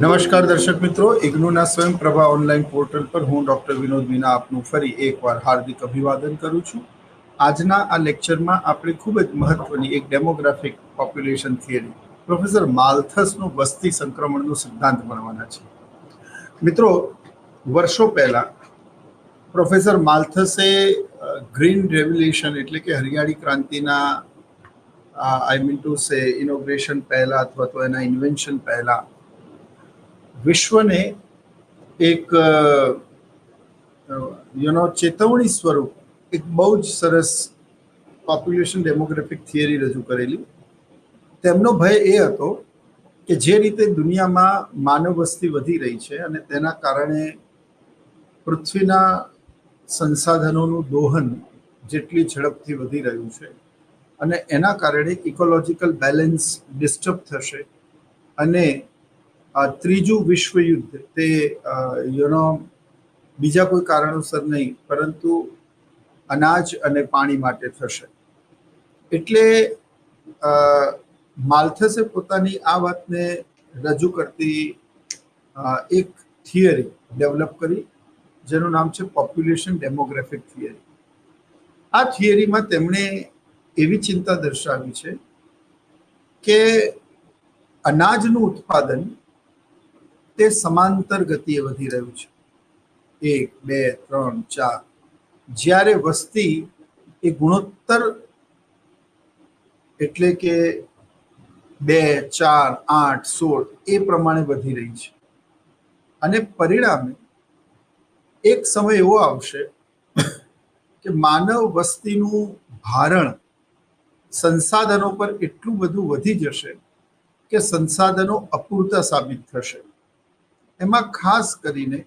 નમસ્કાર દર્શક મિત્રો, ઇગ્નુના સ્વયંપ્રભા ઓનલાઈન પોર્ટલ પર હું ડોક્ટર વિનોદ મીના આપનું ફરી એકવાર હાર્દિક અભિવાદન કરું છું. આજના આ લેક્ચરમાં આપણે ખૂબ જ મહત્વની એક ડેમોગ્રાફિક પોપ્યુલેશન થિયરી પ્રોફેસર માલ્થસનું વસ્તી સંક્રમણનો સિદ્ધાંત ભણવાના છે. મિત્રો, વર્ષો પહેલા પ્રોફેસર માલ્થસે ગ્રીન રેવલ્યુશન એટલે કે હરિયાળી ક્રાંતિના I mean to say inauguration પહેલા અથવા તો એના ઇન્વેન્શન પહેલા વિશ્વને એક ચેતવણી સ્વરૂપ એક બહુ જ સરસ પોપ્યુલેશન ડેમોગ્રાફિક થિયરી રજૂ કરેલી. તેમનો ભય એ હતો કે જે રીતે દુનિયામાં માનવ વસ્તી વધી રહી છે અને તેના કારણે પૃથ્વીના સંસાધનોનું દોહન જેટલી ઝડપથી વધી રહ્યું છે અને એના કારણે ઇકોલોજીકલ બેલેન્સ ડિસ્ટર્બ થશે અને ત્રીજું વિશ્વયુદ્ધ તે બીજા કોઈ કારણોસર નહીં પરંતુ અનાજ અને પાણી માટે થશે. એટલે માલ્થસે પોતાની આ વાતને રજૂ કરતી એક થિયરી ડેવલપ કરી જેનું નામ છે પોપ્યુલેશન ડેમોગ્રાફિક થિયરી. આ થિયરીમાં તેમણે એવી ચિંતા દર્શાવી છે કે અનાજનું ઉત્પાદન તે સમાંતર ગતિએ વધી રહ્યું છે, 1, 2, 3, 4, જ્યારે વસ્તી એ ગુણોત્તર એટલે કે 2, 4, 8, 16 એ પ્રમાણે વધી રહી છે. અને પરિણામે એક સમય એવો આવશે કે માનવ વસ્તીનું ભારણ સંસાધનો પર એટલું બધું વધી જશે કે સંસાધનો અપૂરતા સાબિત થશે. એમાં ખાસ કરીને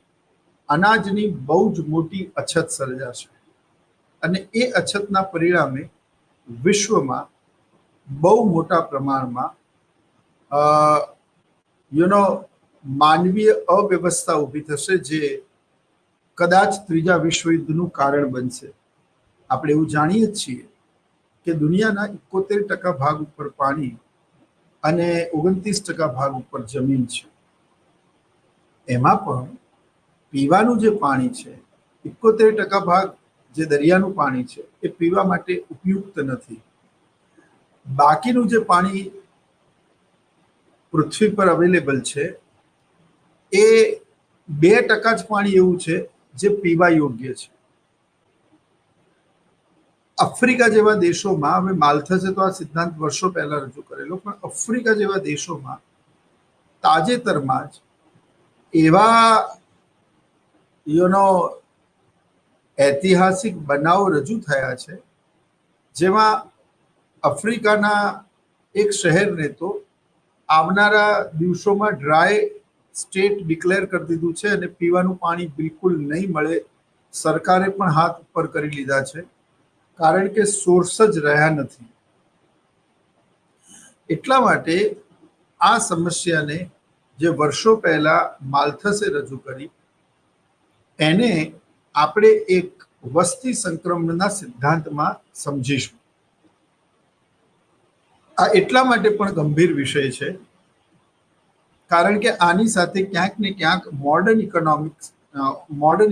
અનાજની બહુ જ મોટી અછત સર્જાશે અને એ અછતના પરિણામે વિશ્વમાં બહુ મોટા પ્રમાણમાં માનવીય અવ્યવસ્થા ઊભી થશે જે કદાચ ત્રીજા વિશ્વયુદ્ધનું કારણ બનશે. આપણે એવું જાણીએ જ છીએ કે દુનિયાના 71% ભાગ ઉપર પાણી અને 29% ભાગ ઉપર જમીન છે. એમાં પણ પીવાનું જે પાણી છે 71% ભાગ જે દરિયાનું પાણી છે એ પીવા માટે ઉપયુક્ત નથી. બાકીનું જે પાણી પૃથ્વી પર અવેલેબલ છે એ 2% જ પાણી એવું છે જે પીવા યોગ્ય છે. આફ્રિકા જેવા દેશોમાં, હવે માલ્થસે તો આ સિદ્ધાંત વર્ષો પહેલા રજૂ કરેલો, પણ આફ્રિકા જેવા દેશોમાં તાજેતરમાં જ એવા ઐતિહાસિક બનાવો રજૂ થયા છે જેમાં આફ્રિકાના એક શહેરને તો આવનારા દિવસોમાં ડ્રાય સ્ટેટ ડિક્લેર કરી દીધું છે અને પીવાનું પાણી બિલકુલ નહીં મળે. સરકારે પણ હાથ ઉપર કરી લીધા છે કારણ કે સોર્સ જ રહ્યા નથી. એટલા માટે આ સમસ્યાને જે વર્ષો પહેલા માલ્થસે રજૂ કરી એને આપણે એક વસ્તી સંક્રમણના સિદ્ધાંતમાં સમજીશું. આ એટલા માટે પણ ગંભીર વિષય છે કારણ કે આની સાથે ક્યાંક ને ક્યાંક મોડર્ન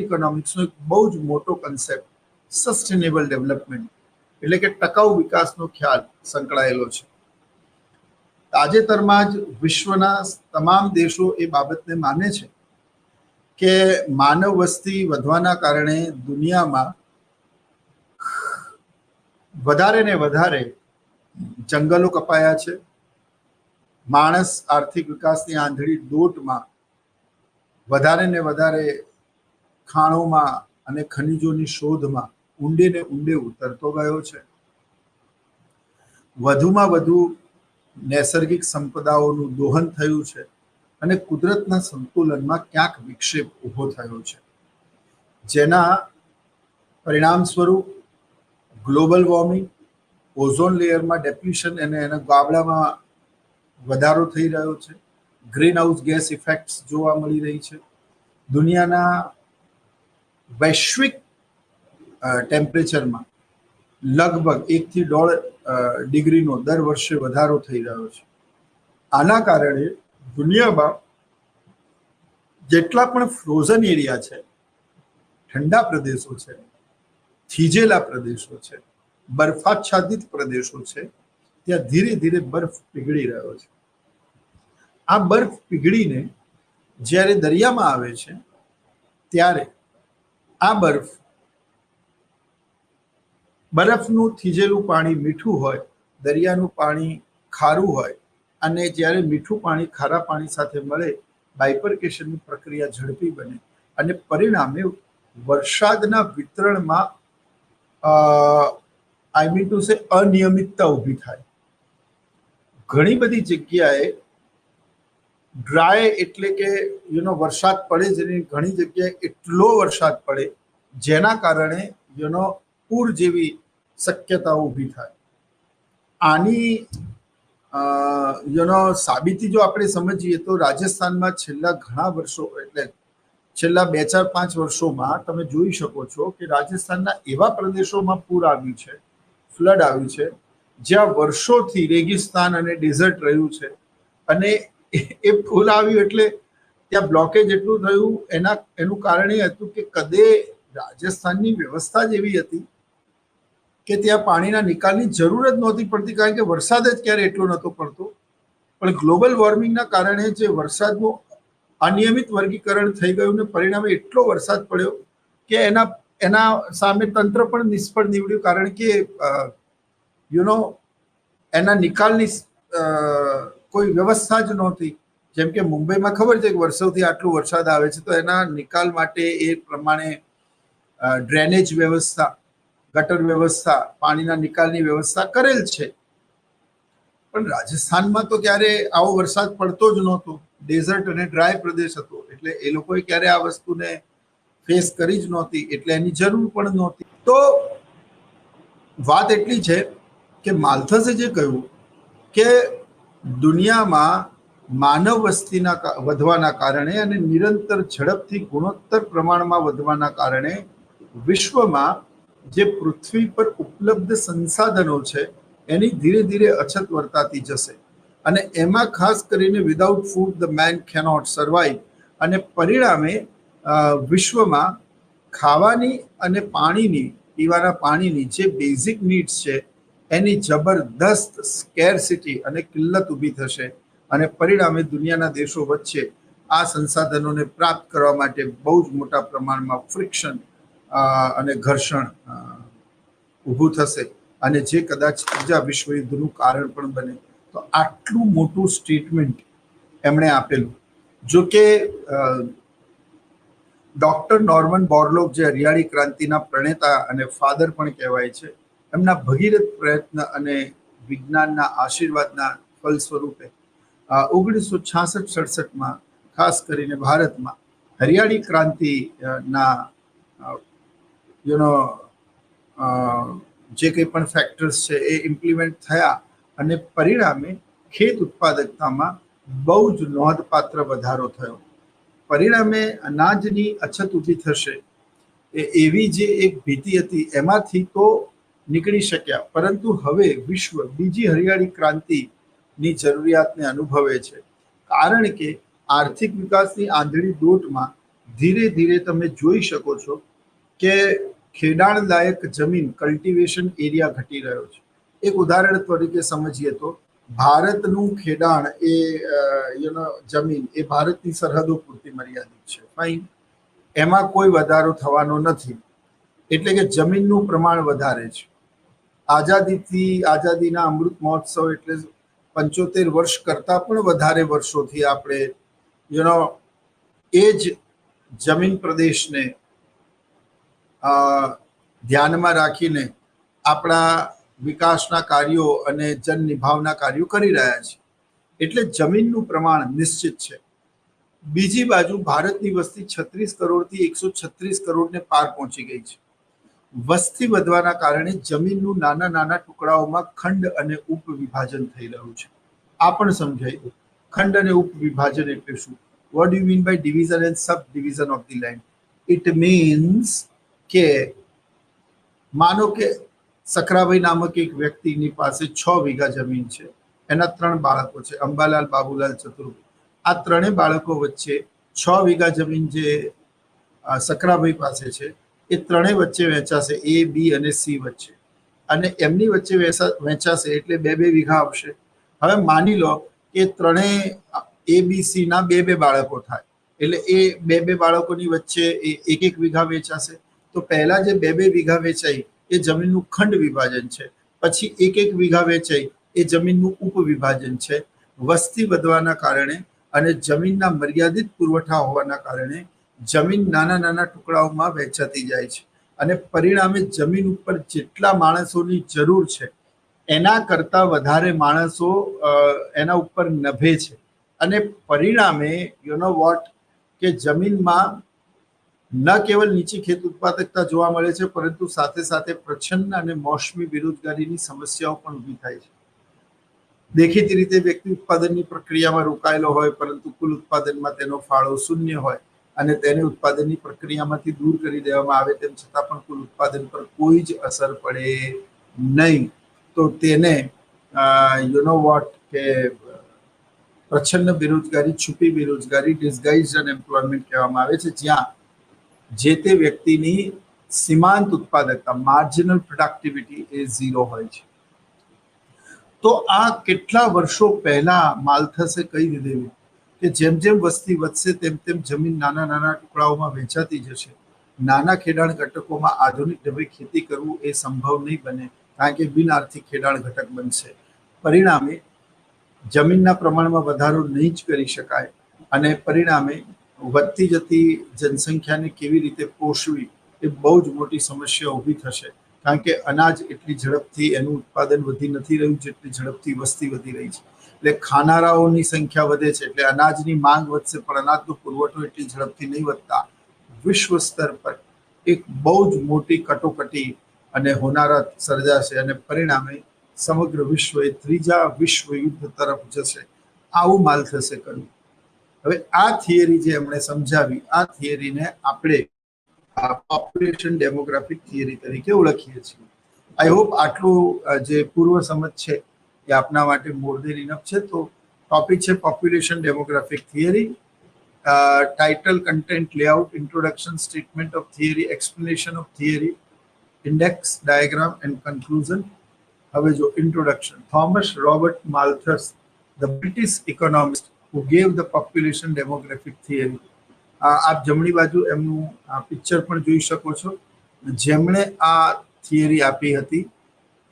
ઇકોનોમિક્સનો એક બહુ જ મોટો કન્સેપ્ટ સસ્ટેનેબલ ડેવલપમેન્ટ એટલે કે ટકાઉ વિકાસનો ખ્યાલ સંકળાયેલો છે. તાજેતરમાં જ વિશ્વના તમામ દેશો એ બાબતને માને છે કે માનવ વસ્તી વધવાના કારણે દુનિયામાં વધારે ને વધારે જંગલો કપાયા છે. માણસ આર્થિક વિકાસની આંધળી દોટમાં વધારે ને વધારે ખાણોમાં અને ખનિજોની શોધમાં ઊંડે ને ઊંડે ઉતરતો ગયો છે. વધુમાં વધુ નૈસર્ગિક સંપદાઓનું દોહન થયું છે અને કુદરતના સંતુલનમાં ક્યાંક વિક્ષેપ ઊભો થયો છે, જેના પરિણામ સ્વરૂપ ગ્લોબલ વોર્મિંગ, ઓઝોન લેયરમાં ડેપ્લિશન અને એના ગાબડામાં વધારો થઈ રહ્યો છે. ગ્રીન હાઉસ ગેસ ઇફેક્ટ્સ જોવા મળી રહી છે. દુનિયાના વૈશ્વિક ટેમ્પરેચરમાં લગભગ 1 થી 1.5 ડિગ્રીનો દર વર્ષે વધારો થઈ રહ્યો છે. આના કારણે દુનિયામાં જેટલા પણ ફ્રોઝન એરિયા છે, ઠંડા પ્રદેશો છે, થીજેલા પ્રદેશો છે, બરફાચ્છાદિત પ્રદેશો છે, ત્યાં ધીરે ધીરે બરફ પીગળી રહ્યો છે. આ બરફ પીગળીને જ્યારે દરિયામાં આવે છે ત્યારે આ બરફનું થીજેલું પાણી મીઠું હોય, દરિયાનું પાણી ખારું હોય, અને જ્યારે મીઠું પાણી ખારા પાણી સાથે મળે, બાયફર્કેશનની પ્રક્રિયા ઝડપી બને અને પરિણામે વરસાદના વિતરણમાં આઈ મીન ટુ સે અનિયમિતતા ઊભી થાય. ઘણી બધી જગ્યાએ ડ્રાય એટલે કે વરસાદ પડે જ નહીં, ઘણી જગ્યાએ એટલો વરસાદ પડે જેના કારણે પૂર જેવી શક્યતાઓ ઊભી થાય. આની સાબિતી જો આપણે સમજીએ તો રાજસ્થાનમાં છેલ્લા ઘણા વર્ષો એટલે છેલ્લા 2-4-5 વર્ષોમાં તમે જોઈ શકો છો કે રાજસ્થાનના એવા પ્રદેશોમાં પૂર આવ્યું છે, ફ્લડ આવ્યું છે, જ્યાં વર્ષોથી રેગિસ્તાન અને ડેઝર્ટ રહ્યું છે, અને એ પૂર આવ્યું એટલે ત્યાં બ્લોકેજ એટલું થયું. એનું કારણ એ હતું કે કદે રાજસ્થાનની વ્યવસ્થા જ એવી હતી કે ત્યાં પાણીના નિકાલની જરૂર જ નહોતી પડતી, કારણ કે વરસાદ જ ક્યારે એટલો નહોતો પડતો. પણ ગ્લોબલ વોર્મિંગના કારણે જે વરસાદનું અનિયમિત વર્ગીકરણ થઈ ગયું ને પરિણામે એટલો વરસાદ પડ્યો કે એના સામે તંત્ર પણ નિષ્ફળ નીવડ્યું, કારણ કે એના નિકાલની કોઈ વ્યવસ્થા જ નહોતી. જેમ કે મુંબઈમાં ખબર છે કે વર્ષોથી આટલો વરસાદ આવે છે તો એના નિકાલ માટે એ પ્રમાણે ડ્રેનેજ વ્યવસ્થા, ગટર વ્યવસ્થા, પાણીના નિકાલની વ્યવસ્થા કરેલ છે. પણ રાજસ્થાનમાં તો ક્યારે આવો વરસાદ પડતો જ નહોતો, ડેઝર્ટ અને ડ્રાય પ્રદેશ હતો, એટલે એ લોકોએ ક્યારે આ વસ્તુને ફેસ કરી જ નહોતી, એટલે એની જરૂર પણ નહોતી. તો વાત એટલી છે કે માલ્થસે જે કહ્યું કે દુનિયામાં માનવ વસ્તીના વધવાના કારણે અને નિરંતર ઝડપથી ગુણોત્તર પ્રમાણમાં વધવાના કારણે વિશ્વમાં જે પૃથ્વી પર ઉપલબ્ધ સંસાધનો છે એની ધીરે ધીરે અછત વર્તાતી જશે, અને એમાં ખાસ કરીને without food the man cannot survive, અને પરિણામે વિશ્વમાં ખાવાની અને પાણીની, પીવાના પાણીની જે બેઝિક નીડ્સ છે એની જબરદસ્ત સ્કેરસિટી અને કિલ્લત ઊભી થશે, અને પરિણામે દુનિયાના દેશો વચ્ચે આ સંસાધનોને પ્રાપ્ત કરવા માટે બહુ જ મોટા પ્રમાણમાં ફ્રિક્શન અને ઘર્ષણ ઊભું થશે, અને જે કદાચ ત્રીજા વિશ્વયુદ્ધનું કારણ પણ બને. તો આટલું મોટું સ્ટેટમેન્ટ એમણે આપેલું. જો કે ડૉક્ટર નોર્મન બોરલોગ, જે હરિયાળી ક્રાંતિના પ્રણેતા અને ફાધર પણ કહેવાય છે, એમના ભગીરથ પ્રયત્ન અને વિજ્ઞાનના આશીર્વાદના ફલ સ્વરૂપે 1966-67માં ખાસ કરીને ભારતમાં હરિયાળી ક્રાંતિના જે કંઈ પણ ફેક્ટર્સ છે એ ઇમ્પ્લિમેન્ટ થયા, અને પરિણામે ખેત ઉત્પાદકતામાં બહુ જ નોંધપાત્ર વધારો થયો. પરિણામે અનાજની અછત ઊભી થશે એવી જે એક ભીતિ હતી એમાંથી તો નીકળી શક્યા, પરંતુ હવે વિશ્વ બીજી હરિયાળી ક્રાંતિની જરૂરિયાતને અનુભવે છે, કારણ કે આર્થિક વિકાસની આંધળી દોટમાં ધીરે ધીરે તમે જોઈ શકો છો કે ખેડાણ લાયક જમીન, કલ્ટિવેશન એરિયા ઘટી રહ્યો છે. એક ઉદાહરણ તરીકે સમજીએ તો ભારતનું ખેડાણ એ જમીન એ ભારતની સરહદો પૂરતી મર્યાદિત છે, ફાઇન, એમાં કોઈ વધારો થવાનો નથી, એટલે કે જમીનનું પ્રમાણ વધારે છે. આઝાદીના અમૃત મહોત્સવ એટલે 75 વર્ષ કરતાં પણ વધારે વર્ષોથી આપણે એ જ જમીન પ્રદેશને ધ્યાનમાં રાખીને આપણા વિકાસના કાર્યો અને જન નિભાવના કાર્યો કરી રહ્યા છે, એટલે જમીનનું પ્રમાણ નિશ્ચિત છે. બીજી બાજુ ભારતની વસ્તી 36 કરોડથી 136 કરોડને પાર પહોંચી ગઈ છે. વસ્તી વધવાના કારણે જમીનનું નાના નાના ટુકડાઓમાં ખંડ અને ઉપવિભાજન થઈ રહ્યું છે. આ પણ સમજાય દો, ખંડ અને ઉપવિભાજન એટલે શું? What do you mean by division and subdivision of the land? It means કે માનો કે સખરાભાઈ નામક એક વ્યક્તિની પાસે 6 વીઘા જમીન છે, એના 3 બાળકો છે, અંબાલાલ, બાબુલાલ, ચતુરભાઈ. આ ત્રણેય બાળકો વચ્ચે 6 વીઘા જમીન જે સકરાભાઈ પાસે છે એ ત્રણેય વચ્ચે વહેંચાશે, A, B અને C વચ્ચે, અને એમની વચ્ચે વહેંચાશે એટલે 2-2 વીઘા આવશે. હવે માની લો કે ત્રણેય ABC ના 2-2 બાળકો થાય, એટલે એ 2-2 બાળકોની વચ્ચે 1-1 વીઘા વેચાશે. તો પહેલા જે 2-2 વીઘા વેચાઈ એ જમીનનું ખંડ વિભાજન છે, પછી 1-1 વીઘા વેચાઈ એ જમીનનું ઉપવિભાજન છે. વસ્તી વધવાના કારણે અને જમીનના મર્યાદિત પુરવઠા હોવાના કારણે જમીન નાના નાના ટુકડાઓમાં વહેંચાતી જાય છે, અને પરિણામે જમીન ઉપર જેટલા માણસોની જરૂર છે એના કરતાં વધારે માણસો એના ઉપર નભે છે, અને પરિણામે યુ નો વોટ કે જમીનમાં ન કેવલ નીચી ખેત ઉત્પાદકતા જોવા મળે છે, પરંતુ સાથે સાથે પ્રચ્છન્ન અને મોસમી બેરોજગારીની સમસ્યાઓ પણ ઊભી થાય છે. દેખીતી રીતે વ્યક્તિ ઉત્પાદનની પ્રક્રિયામાં રોકાયેલો હોય, પરંતુ કુલ ઉત્પાદનમાં તેનો ફાળો શૂન્ય હોય અને તેને ઉત્પાદનની પ્રક્રિયામાંથી દૂર કરી દેવામાં આવે તેમ છતાં પણ કુલ ઉત્પાદન પર કોઈ જ અસર પડે નહીં, તો તેને યુ નો વોટ કે પ્રચ્છન્ન બેરોજગારી, છુપી બેરોજગારી, ડિસગાઇઝડ અનએમ્પ્લોયમેન્ટ કહેવામાં આવે છે, જ્યાં જે તે વ્યક્તિની સીમાંત ઉત્પાદકતા, માર્જિનલ પ્રોડક્ટિવિટી એ 0 હોય છે. તો આ કેટલા વર્ષો પહેલા માલ્થસે કહી દીધેલું કે જેમ જેમ વસ્તી વધશે તેમ તેમ જમીન નાના નાના ટુકડાઓમાં વેચાતી જશે. નાના ખેડાણ ઘટકોમાં આધુનિક ઢબે ખેતી કરવું એ સંભવ નહીં બને, કારણ કે બિન આર્થિક ખેડાણ ઘટક બનશે. પરિણામે જમીનના પ્રમાણમાં વધારો નહીં જ કરી શકાય, અને પરિણામે વધતી જતી જનસંખ્યાને કેવી રીતે પોષવી એ બહુ જ મોટી સમસ્યા ઊભી થશે, કારણ કે અનાજ એટલી ઝડપથી એનું ઉત્પાદન વધી નથી રહ્યું જેટલી ઝડપથી વસ્તી વધી રહી છે. એટલે ખાનારાઓની સંખ્યા વધે છે એટલે અનાજની માંગ વધશે, પણ અનાજનો પુરવઠો એટલી ઝડપથી નહીં વધતા વિશ્વ સ્તર પર એક બહુ જ મોટી કટોકટી અને હોનારત સર્જાશે, અને પરિણામે સમગ્ર વિશ્વ એ ત્રીજા વિશ્વ યુદ્ધ તરફ જશે. આવું માલ્થસે કર્યું. હવે આ થિયરી જે એમણે સમજાવી, આ થિયરીને આપણે પોપ્યુલેશન ડેમોગ્રાફિક થિયરી તરીકે ઓળખીએ છીએ. આઈ હોપ આટલું જે પૂર્વ સમજ છે એ આપના માટે મોર દેન ઇનફ છે. તો ટોપિક છે population demographic theory. Title, content, layout, introduction, statement of theory, explanation of theory, index, diagram and conclusion. હવે જો introduction. Thomas Robert Malthus, the British economist who gave the population demographic theory. આપ જમણી બાજુ એમનું picture પણ જોઈ શકો છો, જેમણે આ થિયરી આપી હતી.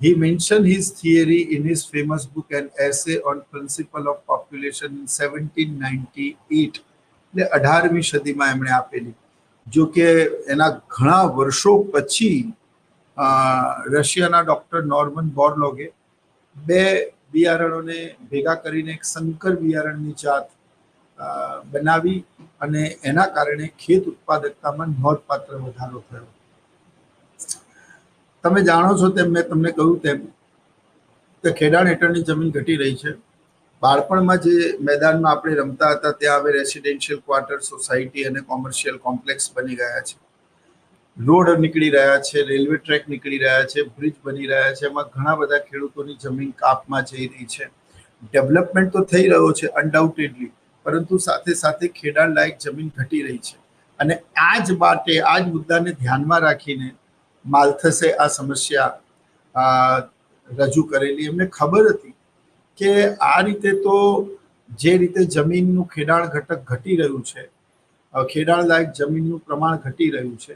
He mentioned his theory in his famous book An Essay on Principle of Population in 1798. એટલે 18મી સદીમાં એમણે આપેલી. જો કે એના ઘણા વર્ષો પછી રશિયાના ડોક્ટર નોર્મન બોરલોગે 2 બિયારણોને ભેગા કરીને એક સંકર બિયારણની જાત બનાવી, અને એના કારણે ખેત ઉત્પાદકતામાં નોંધપાત્ર વધારો થયો. તમે જાણો છો તેમ મેં તમને કહ્યું તેમ કે ખેડાણ હેઠળની જમીન ઘટી રહી છે. બાળપણમાં જે મેદાનમાં આપણે રમતા હતા ત્યાં હવે રેસિડેન્શિયલ ક્વાર્ટર, સોસાયટી અને કોમર્શિયલ કોમ્પ્લેક્સ બની ગયા છે. રોડ નીકળી રહ્યા છે, રેલવે ટ્રેક નીકળી રહ્યા છે, બ્રિજ બની રહ્યા છે. એમાં ઘણા બધા ખેડૂતોની જમીન કાપમાં જઈ રહી છે. ડેવલપમેન્ટ તો થઈ રહ્યો છે અનડાઉટેડલી, પરંતુ સાથે સાથે ખેડાણ લાયક જમીન ઘટી રહી છે. અને આ જ માટે, આ જ મુદ્દાને ધ્યાનમાં રાખીને માલ્થસે આ સમસ્યા રજૂ કરેલી. એમને ખબર હતી કે આ રીતે તો જે રીતે જમીનનું ખેડાણ ઘટક ઘટી રહ્યું છે, ખેડાણ લાયક જમીનનું પ્રમાણ ઘટી રહ્યું છે,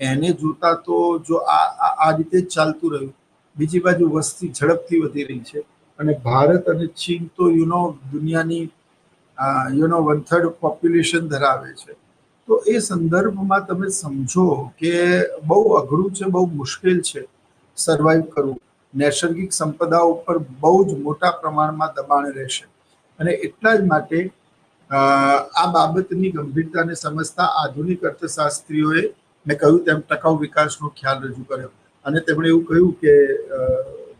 એને જોતા તો જો આ રીતે જ ચાલતું રહ્યું, બીજી બાજુ વસ્તી ઝડપથી વધી રહી છે, અને ભારત અને ચીન તો દુનિયાની 1/3 પોપ્યુલેશન ધરાવે છે. તો એ સંદર્ભમાં તમે સમજો કે બહુ અઘરું છે, બહુ મુશ્કેલ છે સર્વાઈવ કરવું. નૈસર્ગિક સંપદાઓ ઉપર બહુ જ મોટા પ્રમાણમાં દબાણ રહેશે, અને એટલા જ માટે આ બાબતની ગંભીરતાને સમજતા આધુનિક અર્થશાસ્ત્રીઓએ, મેં કહ્યું તેમ, ટકાઉ વિકાસનો ખ્યાલ રજૂ કર્યો. અને તેમણે એવું કહ્યું કે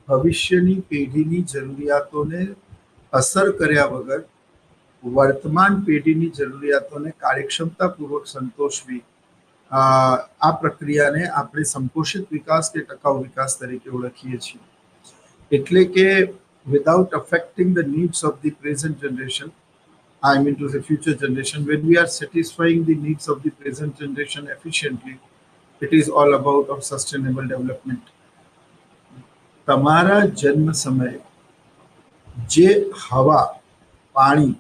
ભવિષ્યની પેઢીની જરૂરિયાતોને અસર કર્યા વગર વર્તમાન પેઢીની જરૂરિયાતોને કાર્યક્ષમતાપૂર્વક સંતોષવી, આ પ્રક્રિયાને આપણે સંપોષિત વિકાસ કે ટકાઉ વિકાસ તરીકે ઓળખીએ છીએ. એટલે કે without affecting the needs of the present generation, I mean to say future generation, when we are satisfying the needs of the present generation efficiently, it is all about of sustainable development. તમારા જન્મ સમયે જે હવા, પાણી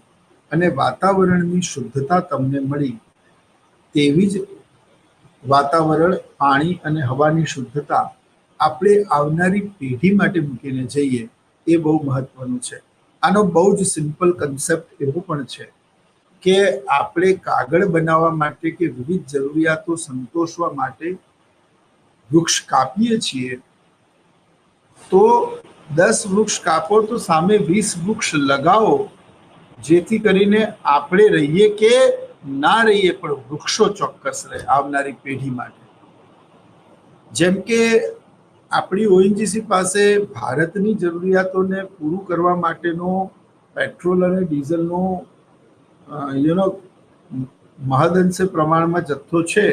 અને વાતાવરણની શુદ્ધતા તમને મળી, તેવી જ વાતાવરણ, પાણી અને હવાની શુદ્ધતા આપણે આવનારી પેઢી માટે મૂકીને જઈએ, એ બહુ મહત્વનું છે. આનો બહુ જ સિમ્પલ કન્સેપ્ટ એવો પણ છે કે આપણે કાગળ બનાવવા માટે કે વિવિધ જરૂરિયાતો સંતોષવા માટે વૃક્ષ કાપીએ છીએ, તો 10 વૃક્ષ કાપો તો સામે 20 વૃક્ષ લગાવો, જેથી કરીને આપણે રહીએ કે ના રહીએ પણ વૃક્ષો ચોક્કસ રહે આવનારી પેઢી માટે. જેમ કે આપણી ઓએનજીસી પાસે ભારતની જરૂરિયાતોને પૂરું કરવા માટેનો પેટ્રોલ અને ડીઝલનો મહદઅંશે પ્રમાણમાં જથ્થો છે.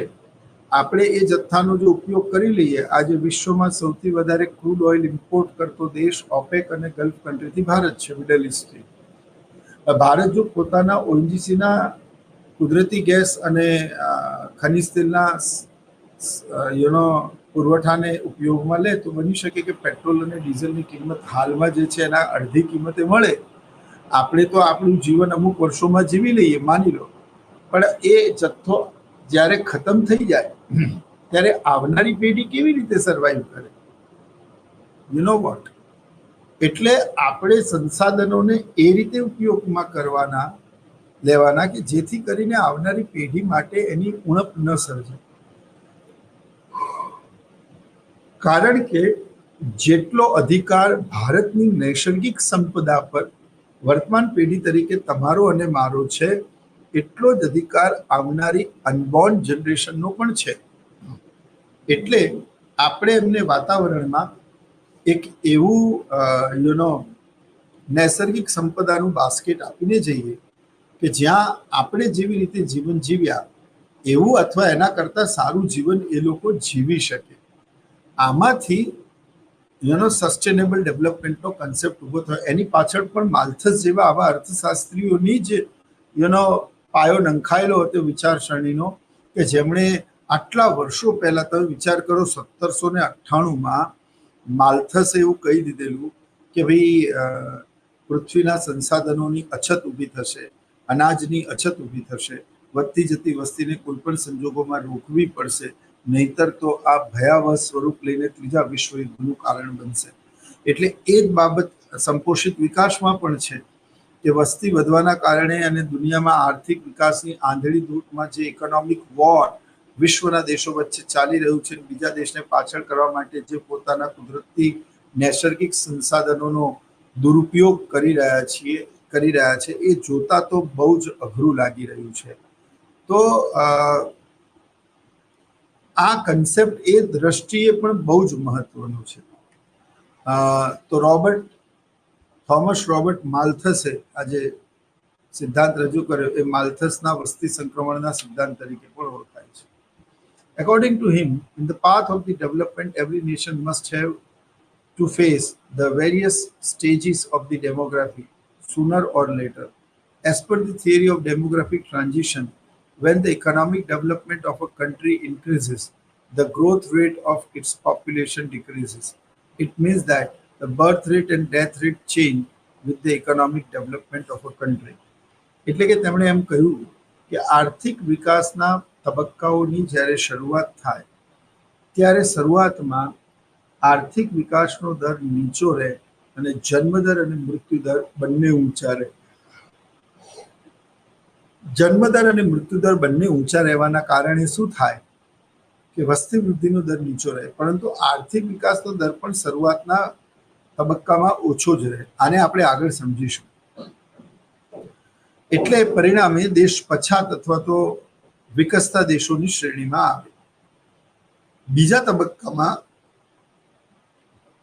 આપણે એ જથ્થાનો જો ઉપયોગ કરી લઈએ, આજે વિશ્વમાં સૌથી વધારે ક્રૂડ ઓઇલ ઇમ્પોર્ટ કરતો દેશ ઓપેક અને ગલ્ફ કન્ટ્રીથી ભારત છે, મિડલ ઇસ્ટથી. ભારત જો પોતાના ઓએનજીસીના કુદરતી ગેસ અને ખનિજ તેલના પુરવઠાને ઉપયોગમાં લે, તો બની શકે કે પેટ્રોલ અને ડીઝલની કિંમત હાલમાં જે છે એના અડધી કિંમતે મળે. આપણે તો આપણું જીવન અમુક વર્ષોમાં જીવી લઈએ, માની લો, પણ એ જથ્થો જ્યારે ખતમ થઈ જાય ત્યારે આવનારી પેઢી કેવી રીતે સર્વાઈવ કરે? You know what? એટલે આપણે સંસાધનોને એ રીતે ઉપયોગમાં લેવાના કે જેથી કરીને આવનારી પેઢી માટે એની ઉણપ ન સર્જાય. કારણ કે જેટલો અધિકાર ભારતની નૈસર્ગિક સંપદા પર વર્તમાન પેઢી તરીકે તમારો અને મારો છે, એટલો જ અધિકાર આવનારી અનબોર્ન જનરેશનનો પણ છે. એટલે આપણે એમને વાતાવરણમાં એક એવું નૈસર્ગિક સંપદાનું બાસ્કેટ આપીને જઈએ કે જ્યાં આપણે જેવી રીતે જીવન જીવ્યા એવું અથવા એના કરતાં સારું જીવન એ લોકો જીવી શકે. આમાંથી સસ્ટેનેબલ ડેવલપમેન્ટનો કન્સેપ્ટ ઊભો થયો. એની પાછળ પણ માલ્થસ જેવા આવા અર્થશાસ્ત્રીઓની જ પાયો નંખાયેલો હતો વિચારસરણીનો, કે જેમણે આટલા વર્ષો પહેલા, તમે વિચાર કરો, 1798માં માલ્થસે એવું કહી દીધેલું કે ભાઈ પૃથ્વીના સંસાધનોની અછત ઊભી થશે, અનાજની અછત ઊભી થશે, વધતી જતી વસ્તીને કોઈ પણ સંજોગોમાં રોકવી પડશે, નહીતર તો આ ભયાવહ સ્વરૂપ લઈને ત્રીજા વિશ્વયુદ્ધનું કારણ બનશે. એટલે એ જ બાબત સંપોષિત વિકાસમાં પણ છે કે વસ્તી વધવાના કારણે અને દુનિયામાં આર્થિક વિકાસની આંધળી દૂતમાં જે ઇકોનોમિક વોર વિશ્વના દેશો વચ્ચે ચાલી રહ્યું છે, બીજા દેશને પાછળ કરવા માટે જે પોતાના કુદરતી નૈસર્ગિક સંસાધનોનો દુરુપયોગ કરી રહ્યા છે, એ જોતા તો બહુ જ અઘરું લાગી રહ્યું છે. તો આ કન્સેપ્ટ એ દ્રષ્ટિએ પણ બહુ જ મહત્વનો છે. તો થોમસ રોબર્ટ માલ્થસે આજે સિદ્ધાંત રજૂ કર્યો, એ માલ્થસના વસ્તી સંક્રમણના સિદ્ધાંત તરીકે પણ ઓળખાય છે. According to him, in the path of the development, every nation must have to face the various stages of the demography sooner or later. As per the theory of demographic transition, when the economic development of a country increases, the growth rate of its population decreases. It means that the birth rate and death rate change with the economic development of a country. એટલે કે તેમણે એમ કહ્યું કે આર્થિક વિકાસના તબક્કાઓની જ્યારે શરૂઆત થાય ત્યારે શરૂઆતમાં આર્થિક વિકાસનો દર નીચો રહે અને જન્મદર અને મૃત્યુદર બંને ઊંચા રહે. જન્મદર અને મૃત્યુદર બંને ઊંચા રહેવાના કારણે શું થાય કે વસ્તી વૃદ્ધિનો દર નીચો રહે, પરંતુ આર્થિક વિકાસનો દર પણ શરૂઆતના તબક્કામાં ઓછો જ રહે. આને આપણે આગળ સમજીશું. એટલે પરિણામે દેશ પછાત અથવા તો વિકસતા દેશોની શ્રેણીમાં આવે. બીજા તબક્કામાં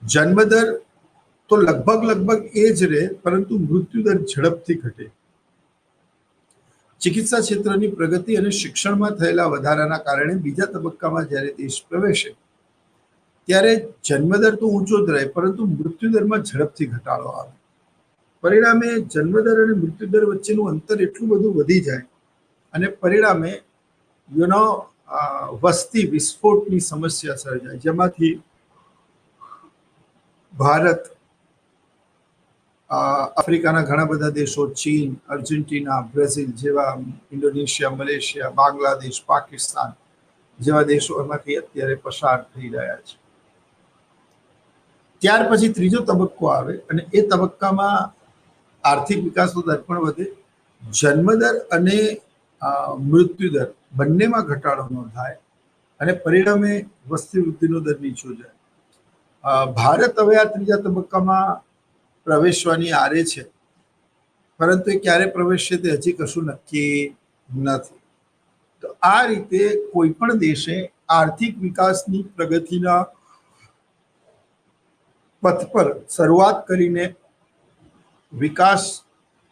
જન્મદર તો લગભગ એ જ રહે, પરંતુ મૃત્યુદર ઝડપથી ઘટે. ચિકિત્સા ક્ષેત્રની પ્રગતિ અને શિક્ષણમાં થયેલા વધારાના કારણે બીજા તબક્કામાં જ્યારે દેશ પ્રવેશે ત્યારે જન્મદર તો ઊંચો જ રહે, પરંતુ મૃત્યુદરમાં ઝડપથી ઘટાડો આવે. પરિણામે જન્મદર અને મૃત્યુદર વચ્ચેનું અંતર એટલું બધું વધી જાય અને પરિણામે વસ્તી વિસ્ફોટની સમસ્યા સર્જાય, જેમાંથી ભારત, આફ્રિકાના ઘણા બધા દેશો, ચીન, અર્જેન્ટિના, બ્રાઝિલ જેવા, ઇન્ડોનેશિયા, મલેશિયા, બાંગ્લાદેશ, પાકિસ્તાન જેવા દેશો એમાંથી અત્યારે પસાર થઈ રહ્યા છે. ત્યાર પછી ત્રીજો તબક્કો આવે અને એ તબક્કામાં આર્થિક વિકાસનો દર પણ વધે, જન્મદર અને મૃત્યુદર બંનેમાં ઘટાડો ન થાય અને પરિણામે વસ્તી વૃદ્ધિનો દર નીચો જાય. ભારત હવે આ ત્રીજા તબક્કામાં પ્રવેશવાની આરે છે, પરંતુ એ ક્યારે પ્રવેશશે તે હજી કશું નક્કી નથી. તો આ રીતે કોઈ પણ દેશે આર્થિક વિકાસની પ્રગતિના પથ પર શરૂઆત કરીને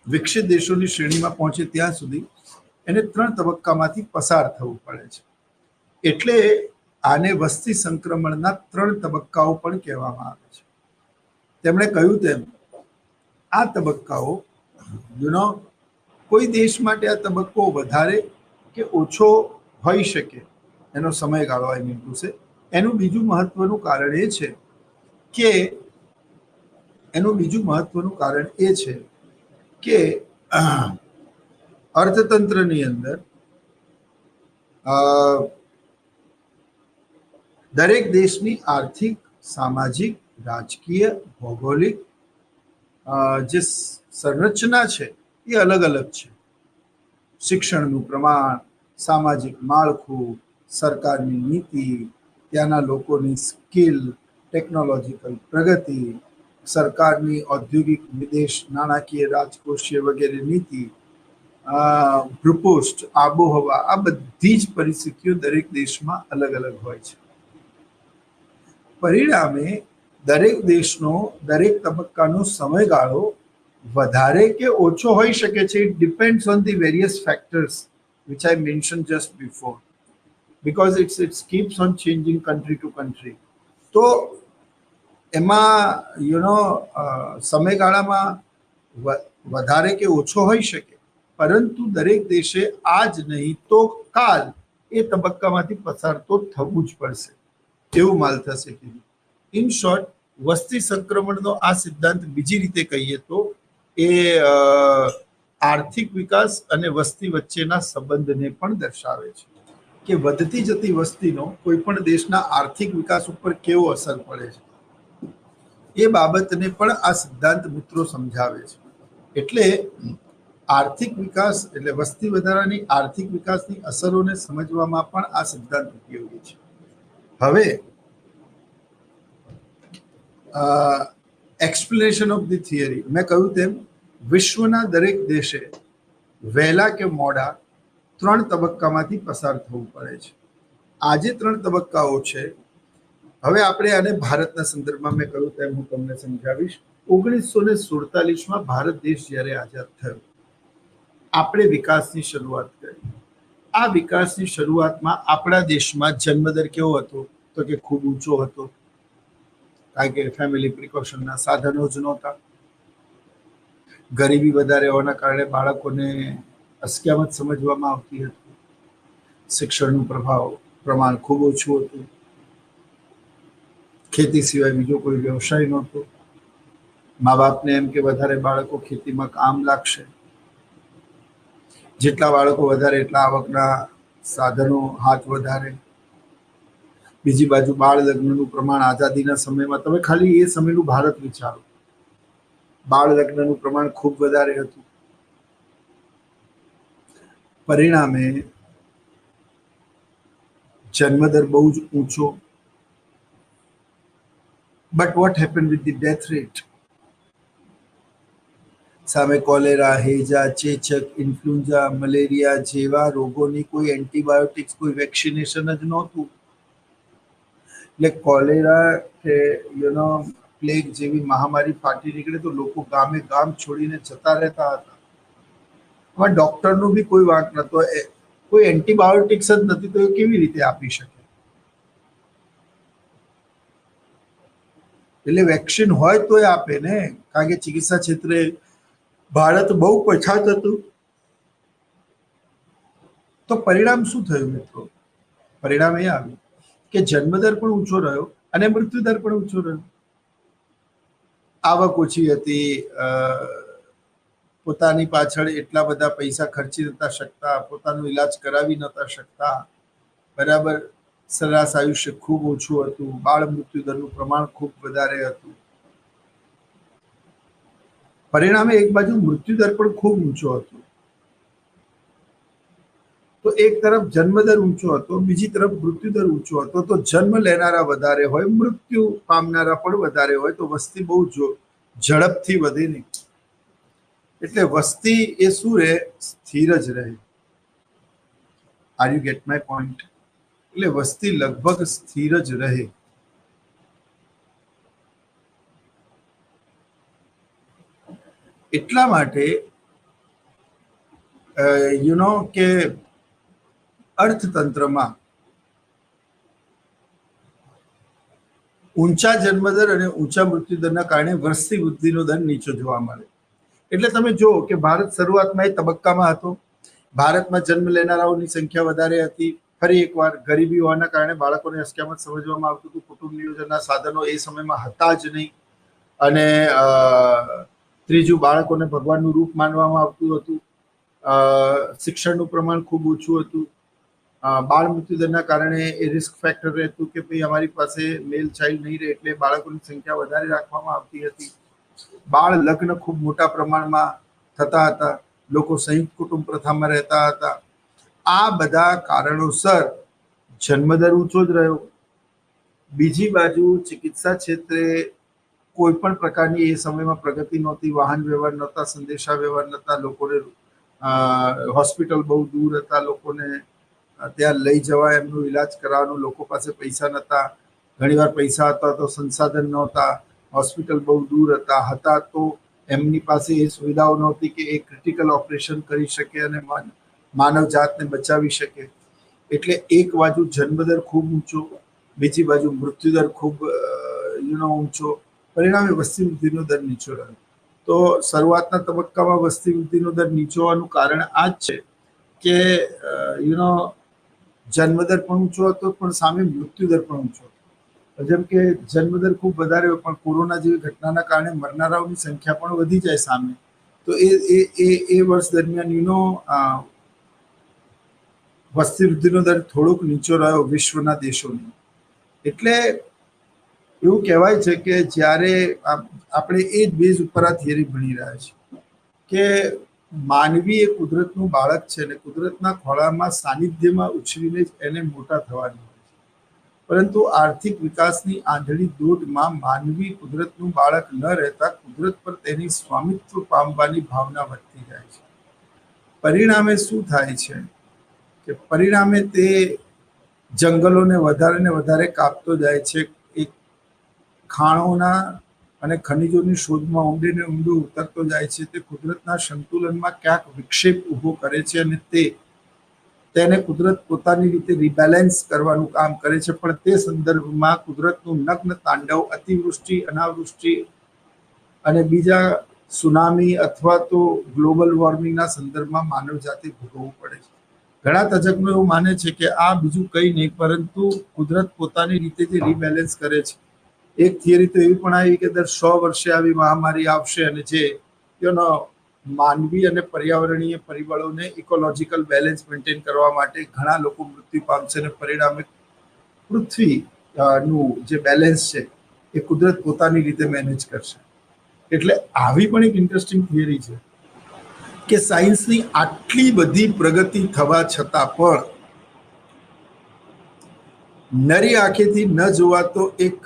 વિકસિત દેશોની શ્રેણીમાં પહોંચે ત્યાં સુધી એને 3 તબક્કામાંથી પસાર થવું પડે છે. એટલે આને વસ્તી સંક્રમણના 3 તબક્કાઓ પણ કહેવામાં આવે છે. તેમણે કહ્યું તેમ આ તબક્કાઓ કોઈ દેશ માટે આ તબક્કો વધારે કે ઓછો હોઈ શકે, એનો સમયગાળો છે. એનું બીજું મહત્વનું કારણ એ છે કે અર્થતંત્રની અંદર દરેક દેશની આર્થિક, સામાજિક, રાજકીય, ભૌગોલિક જે સંરચના છે એ અલગ અલગ છે. શિક્ષણનું પ્રમાણ, સામાજિક માળખું, સરકારની નીતિ, ત્યાંના લોકોની સ્કિલ, ટેકનોલોજીકલ પ્રગતિ, સરકારની ઔદ્યોગિક, વિદેશ, નાણાકીય, રાજકોષીય વગેરે નીતિ, ભૂપૃષ્ઠ, આબોહવા, આ બધી જ પરિસ્થિતિઓ દરેક દેશમાં અલગ અલગ હોય છે. પરિણામે દરેક દેશનો દરેક તબક્કાનો સમયગાળો વધારે કે ઓછો હોઈ શકે છે. It depends on the various factors which I mentioned just before, because it keeps on changing country to country. તો એમાં સમયગાળામાં વધારે કે ઓછો હોઈ શકે, પરંતુ દરેક દેશે આજ નહીં તો કાલ એ તબક્કામાંથી પસાર તો થવું જ પડશે, એવું માલ થશે. ઇન શોર્ટ, વસ્તી સંક્રમણનો આ સિદ્ધાંત બીજી રીતે કહીએ તો એ આર્થિક વિકાસ અને વસ્તી વચ્ચેના સંબંધને પણ દર્શાવે છે કે વધતી જતી વસ્તીનો કોઈ પણ દેશના આર્થિક વિકાસ ઉપર કેવો અસર પડે છે, એ બાબતને પણ આ સિદ્ધાંત મિત્રો સમજાવે છે. એટલે આર્થિક વિકાસ એટલે વસ્તી વધારાની આર્થિક વિકાસની અસરોને સમજવામાં પણ આ સિદ્ધાંત ઉપયોગી છે. હવે એક્સપ્લેનેશન ઓફ ધી થિયરી, મેં કહ્યું તેમ વિશ્વના દરેક દેશે વહેલા કે મોડા 3 તબક્કામાંથી પસાર થવું પડે છે. આ જે 3 તબક્કાઓ છે, હવે આપણે આને ભારતના સંદર્ભમાં મેં કહ્યું તેમ હું તમને સમજાવીશ. 1947માં ભારત દેશ જ્યારે આઝાદ થયો, આપણે વિકાસની શરૂઆત કરી. આ વિકાસની શરૂઆતમાં આપણા દેશમાં જન્મદર કેવો હતો તો કે ખૂબ ઊંચો હતો, કારણ કે ફેમિલી પ્રિકોશનના સાધનો જ નહોતા. ગરીબી વધારે હોવાના કારણે બાળકોને અસ્ક્યામત સમજવામાં આવતી હતી. શિક્ષણનું પ્રમાણ ખૂબ ઓછું હતું. ખેતી સિવાય બીજો કોઈ વ્યવસાય નહોતો. મા બાપને એમ કે વધારે બાળકો ખેતીમાં કામ લાગશે, જેટલા બાળકો વધારે એટલા આવકના સાધનો હાથ વધારે. બીજી બાજુ બાળ લગ્નનું પ્રમાણ આઝાદીના સમયમાં, તમે ખાલી એ સમયનું ભારત વિચારો, બાળ લગ્નનું પ્રમાણ ખૂબ વધારે હતું. પરિણામે જન્મદર બહુ જ ઊંચો. But what happen with the death rate? સામે કોલેરા, હેજા, ચેચક, ઇન્ફ્લુએન્ઝા, મલેરિયા જેવા રોગોની કોઈ એન્ટીબાયોટિક્સ, કોઈ વેક્સિનેશન જ નહોતું. એટલે કોલેરા કે પ્લેગ જેવી મહામારી ફાટી નીકળે તો લોકો ગામે ગામ છોડીને જતા રહેતા હતા. આમાં ડોક્ટરનો બી કોઈ વાંક નહોતો. કોઈ એન્ટીબાયોટિક્સ જ નથી તો એ કેવી રીતે આપી શકે? એટલે વેક્સિન હોય તો એ આપે ને, કારણ કે ચિકિત્સા ક્ષેત્રે ભારત બહુ પછાત હતું. તો પરિણામ શું થયું મિત્રો? પરિણામ એ આવ્યું કે જન્મદર પણ ઊંચો રહ્યો અને મૃત્યુદર પણ ઊંચો રહ્યો. આવક ઓછી હતી, પોતાની પાછળ એટલા બધા પૈસા ખર્ચી નતા શકતા, પોતાનો ઈલાજ કરાવી નતા શકતા, બરાબર. સરેરાશ આયુષ્ય ખૂબ ઓછું હતું, બાળ મૃત્યુદરનું પ્રમાણ ખૂબ વધારે હતું. પરિણામે એક બાજુ મૃત્યુદર પણ ખૂબ ઊંચો હતો. તો એક તરફ જન્મદર ઊંચો હતો, બીજી તરફ મૃત્યુદર ઊંચો હતો. તો જન્મ લેનારા વધારે હોય, મૃત્યુ પામનારા પણ વધારે હોય, તો વસ્તી બહુ ઝડપથી વધે નહીં. એટલે વસ્તી એ શું રહે? સ્થિર જ રહે. Are you get my point? એટલે વસ્તી લગભગ સ્થિર જ રહે. એટલા માટે કે અર્થતંત્રમાં ઊંચા જન્મદર અને ઊંચા મૃત્યુદરના કારણે વસ્તી વૃદ્ધિનો દર નીચો જોવા મળે. એટલે તમે જુઓ કે ભારત શરૂઆતમાં એ તબક્કામાં હતો. ભારતમાં જન્મ લેનારાઓની સંખ્યા વધારે હતી. ફરી એકવાર ગરીબી હોવાના કારણે બાળકોને અસ્ક્યામત સમજવામાં આવતું હતું. કુટુંબ નિયોજનના સાધનો એ સમયમાં હતા જ નહીં. અને ત્રીજું, બાળકોને ભગવાનનું રૂપ માનવામાં આવતું હતું. શિક્ષણનું પ્રમાણ ખૂબ ઓછું હતું. બાળ મૃત્યુદરના કારણે એ રિસ્ક ફેક્ટર રહેતું કે ભાઈ અમારી પાસે મેલ ચાઇલ્ડ નહીં રહે, એટલે બાળકોની સંખ્યા વધારે રાખવામાં આવતી હતી. બાળ લગ્ન ખૂબ મોટા પ્રમાણમાં થતા હતા. લોકો સંયુક્ત કુટુંબ પ્રથામાં રહેતા હતા. આ બધા કારણોસર જન્મદર ઊંચો જ રહ્યો. બીજી બાજુ ચિકિત્સા ક્ષેત્રે કોઈ પણ પ્રકારની એ સમયમાં પ્રગતિ નહોતી. વાહન વ્યવહાર નહોતા, સંદેશા વ્યવહાર નહોતા. લોકોને હોસ્પિટલ બહુ દૂર હતા. લોકોને ત્યાં લઈ જવા, એમનું ઈલાજ કરાવવાનું લોકો પાસે પૈસા નહોતા. ઘણીવાર પૈસા હતા તો સંસાધન નહોતા. હોસ્પિટલ બહુ દૂર હતા તો એમની પાસે એ સુવિધાઓ નહોતી કે એ ક્રિટિકલ ઓપરેશન કરી શકે અને માનવ જાતને બચાવી શકે. એટલે એક બાજુ જન્મદર ખૂબ ઊંચો, બીજી બાજુ મૃત્યુદર ખૂબ ઊંચો. પરિણામે વસ્તી વૃદ્ધિનો દર નીચો રહ્યો. તો શરૂઆતના તબક્કામાં વસ્તી વૃદ્ધિનો દર નીચો હોવાનું કારણ આ જ છે કે જન્મદર પણ ઊંચો હતો, પણ સામે મૃત્યુદર પણ ઊંચો હતો. જેમ કે જન્મદર ખૂબ વધારે હોય, પણ કોરોના જેવી ઘટનાના કારણે મરનારાઓની સંખ્યા પણ વધી જાય સામે, તો એ વર્ષ દરમિયાન વસ્તી વૃદ્ધિનો દર થોડોક નીચો રહ્યો વિશ્વના દેશોની. એટલે એવું કહેવાય છે કે જ્યારે આપણે એ જ બેઝ ઉપર આ થિયરી ભણી રહ્યા છીએ કે માનવી એ કુદરતનું બાળક છે અને કુદરતના ખોળામાં સાનિધ્યમાં ઉછરીને જ એને મોટા થવાનું હોય છે. પરંતુ આર્થિક વિકાસની આંધળી દોટમાં માનવી કુદરતનું બાળક ન રહેતા કુદરત પર તેની સ્વામિત્વ પામવાની ભાવના વધતી જાય છે. પરિણામે શું થાય છે કે પરિણામે તે જંગલોને વધારે ને વધારે કાપતો જાય છે. એક ખાણોના અને ખનિજોની શોધમાં ઊંડે ને ઊંડું ઉતરતો જાય છે. તે કુદરતના સંતુલનમાં ક્યાંક વિક્ષેપ ઊભો કરે છે અને તેને કુદરત પોતાની રીતે રિબેલેન્સ કરવાનું કામ કરે છે. પણ તે સંદર્ભમાં કુદરતનું નગ્ન તાંડવ, અતિવૃષ્ટિ, અનાવૃષ્ટિ અને બીજા સુનામી અથવા તો ગ્લોબલ વોર્મિંગના સંદર્ભમાં માનવ જાતિ ભોગવવું પડે છે. ઘણા તજજ્ઞો એવું માને છે કે આ બીજું કંઈ નહીં પરંતુ કુદરત પોતાની રીતે જે રિબેલેન્સ કરે છે. એક થિયરી તો એવી પણ આવી કે દર 100 વર્ષે આવી મહામારી આવશે અને જે માનવી અને પર્યાવરણીય પરિબળોને ઇકોલોજીકલ બેલેન્સ મેન્ટેન કરવા માટે ઘણા લોકો મૃત્યુ પામશે અને પરિણામે પૃથ્વીનું જે બેલેન્સ છે એ કુદરત પોતાની રીતે મેનેજ કરશે. એટલે આવી પણ એક ઇન્ટરેસ્ટિંગ થિયરી છે કે સાયન્સની આટલી બધી પ્રગતિ થવા છતાં પણ નરી આંખેથી ન જોવાતો એક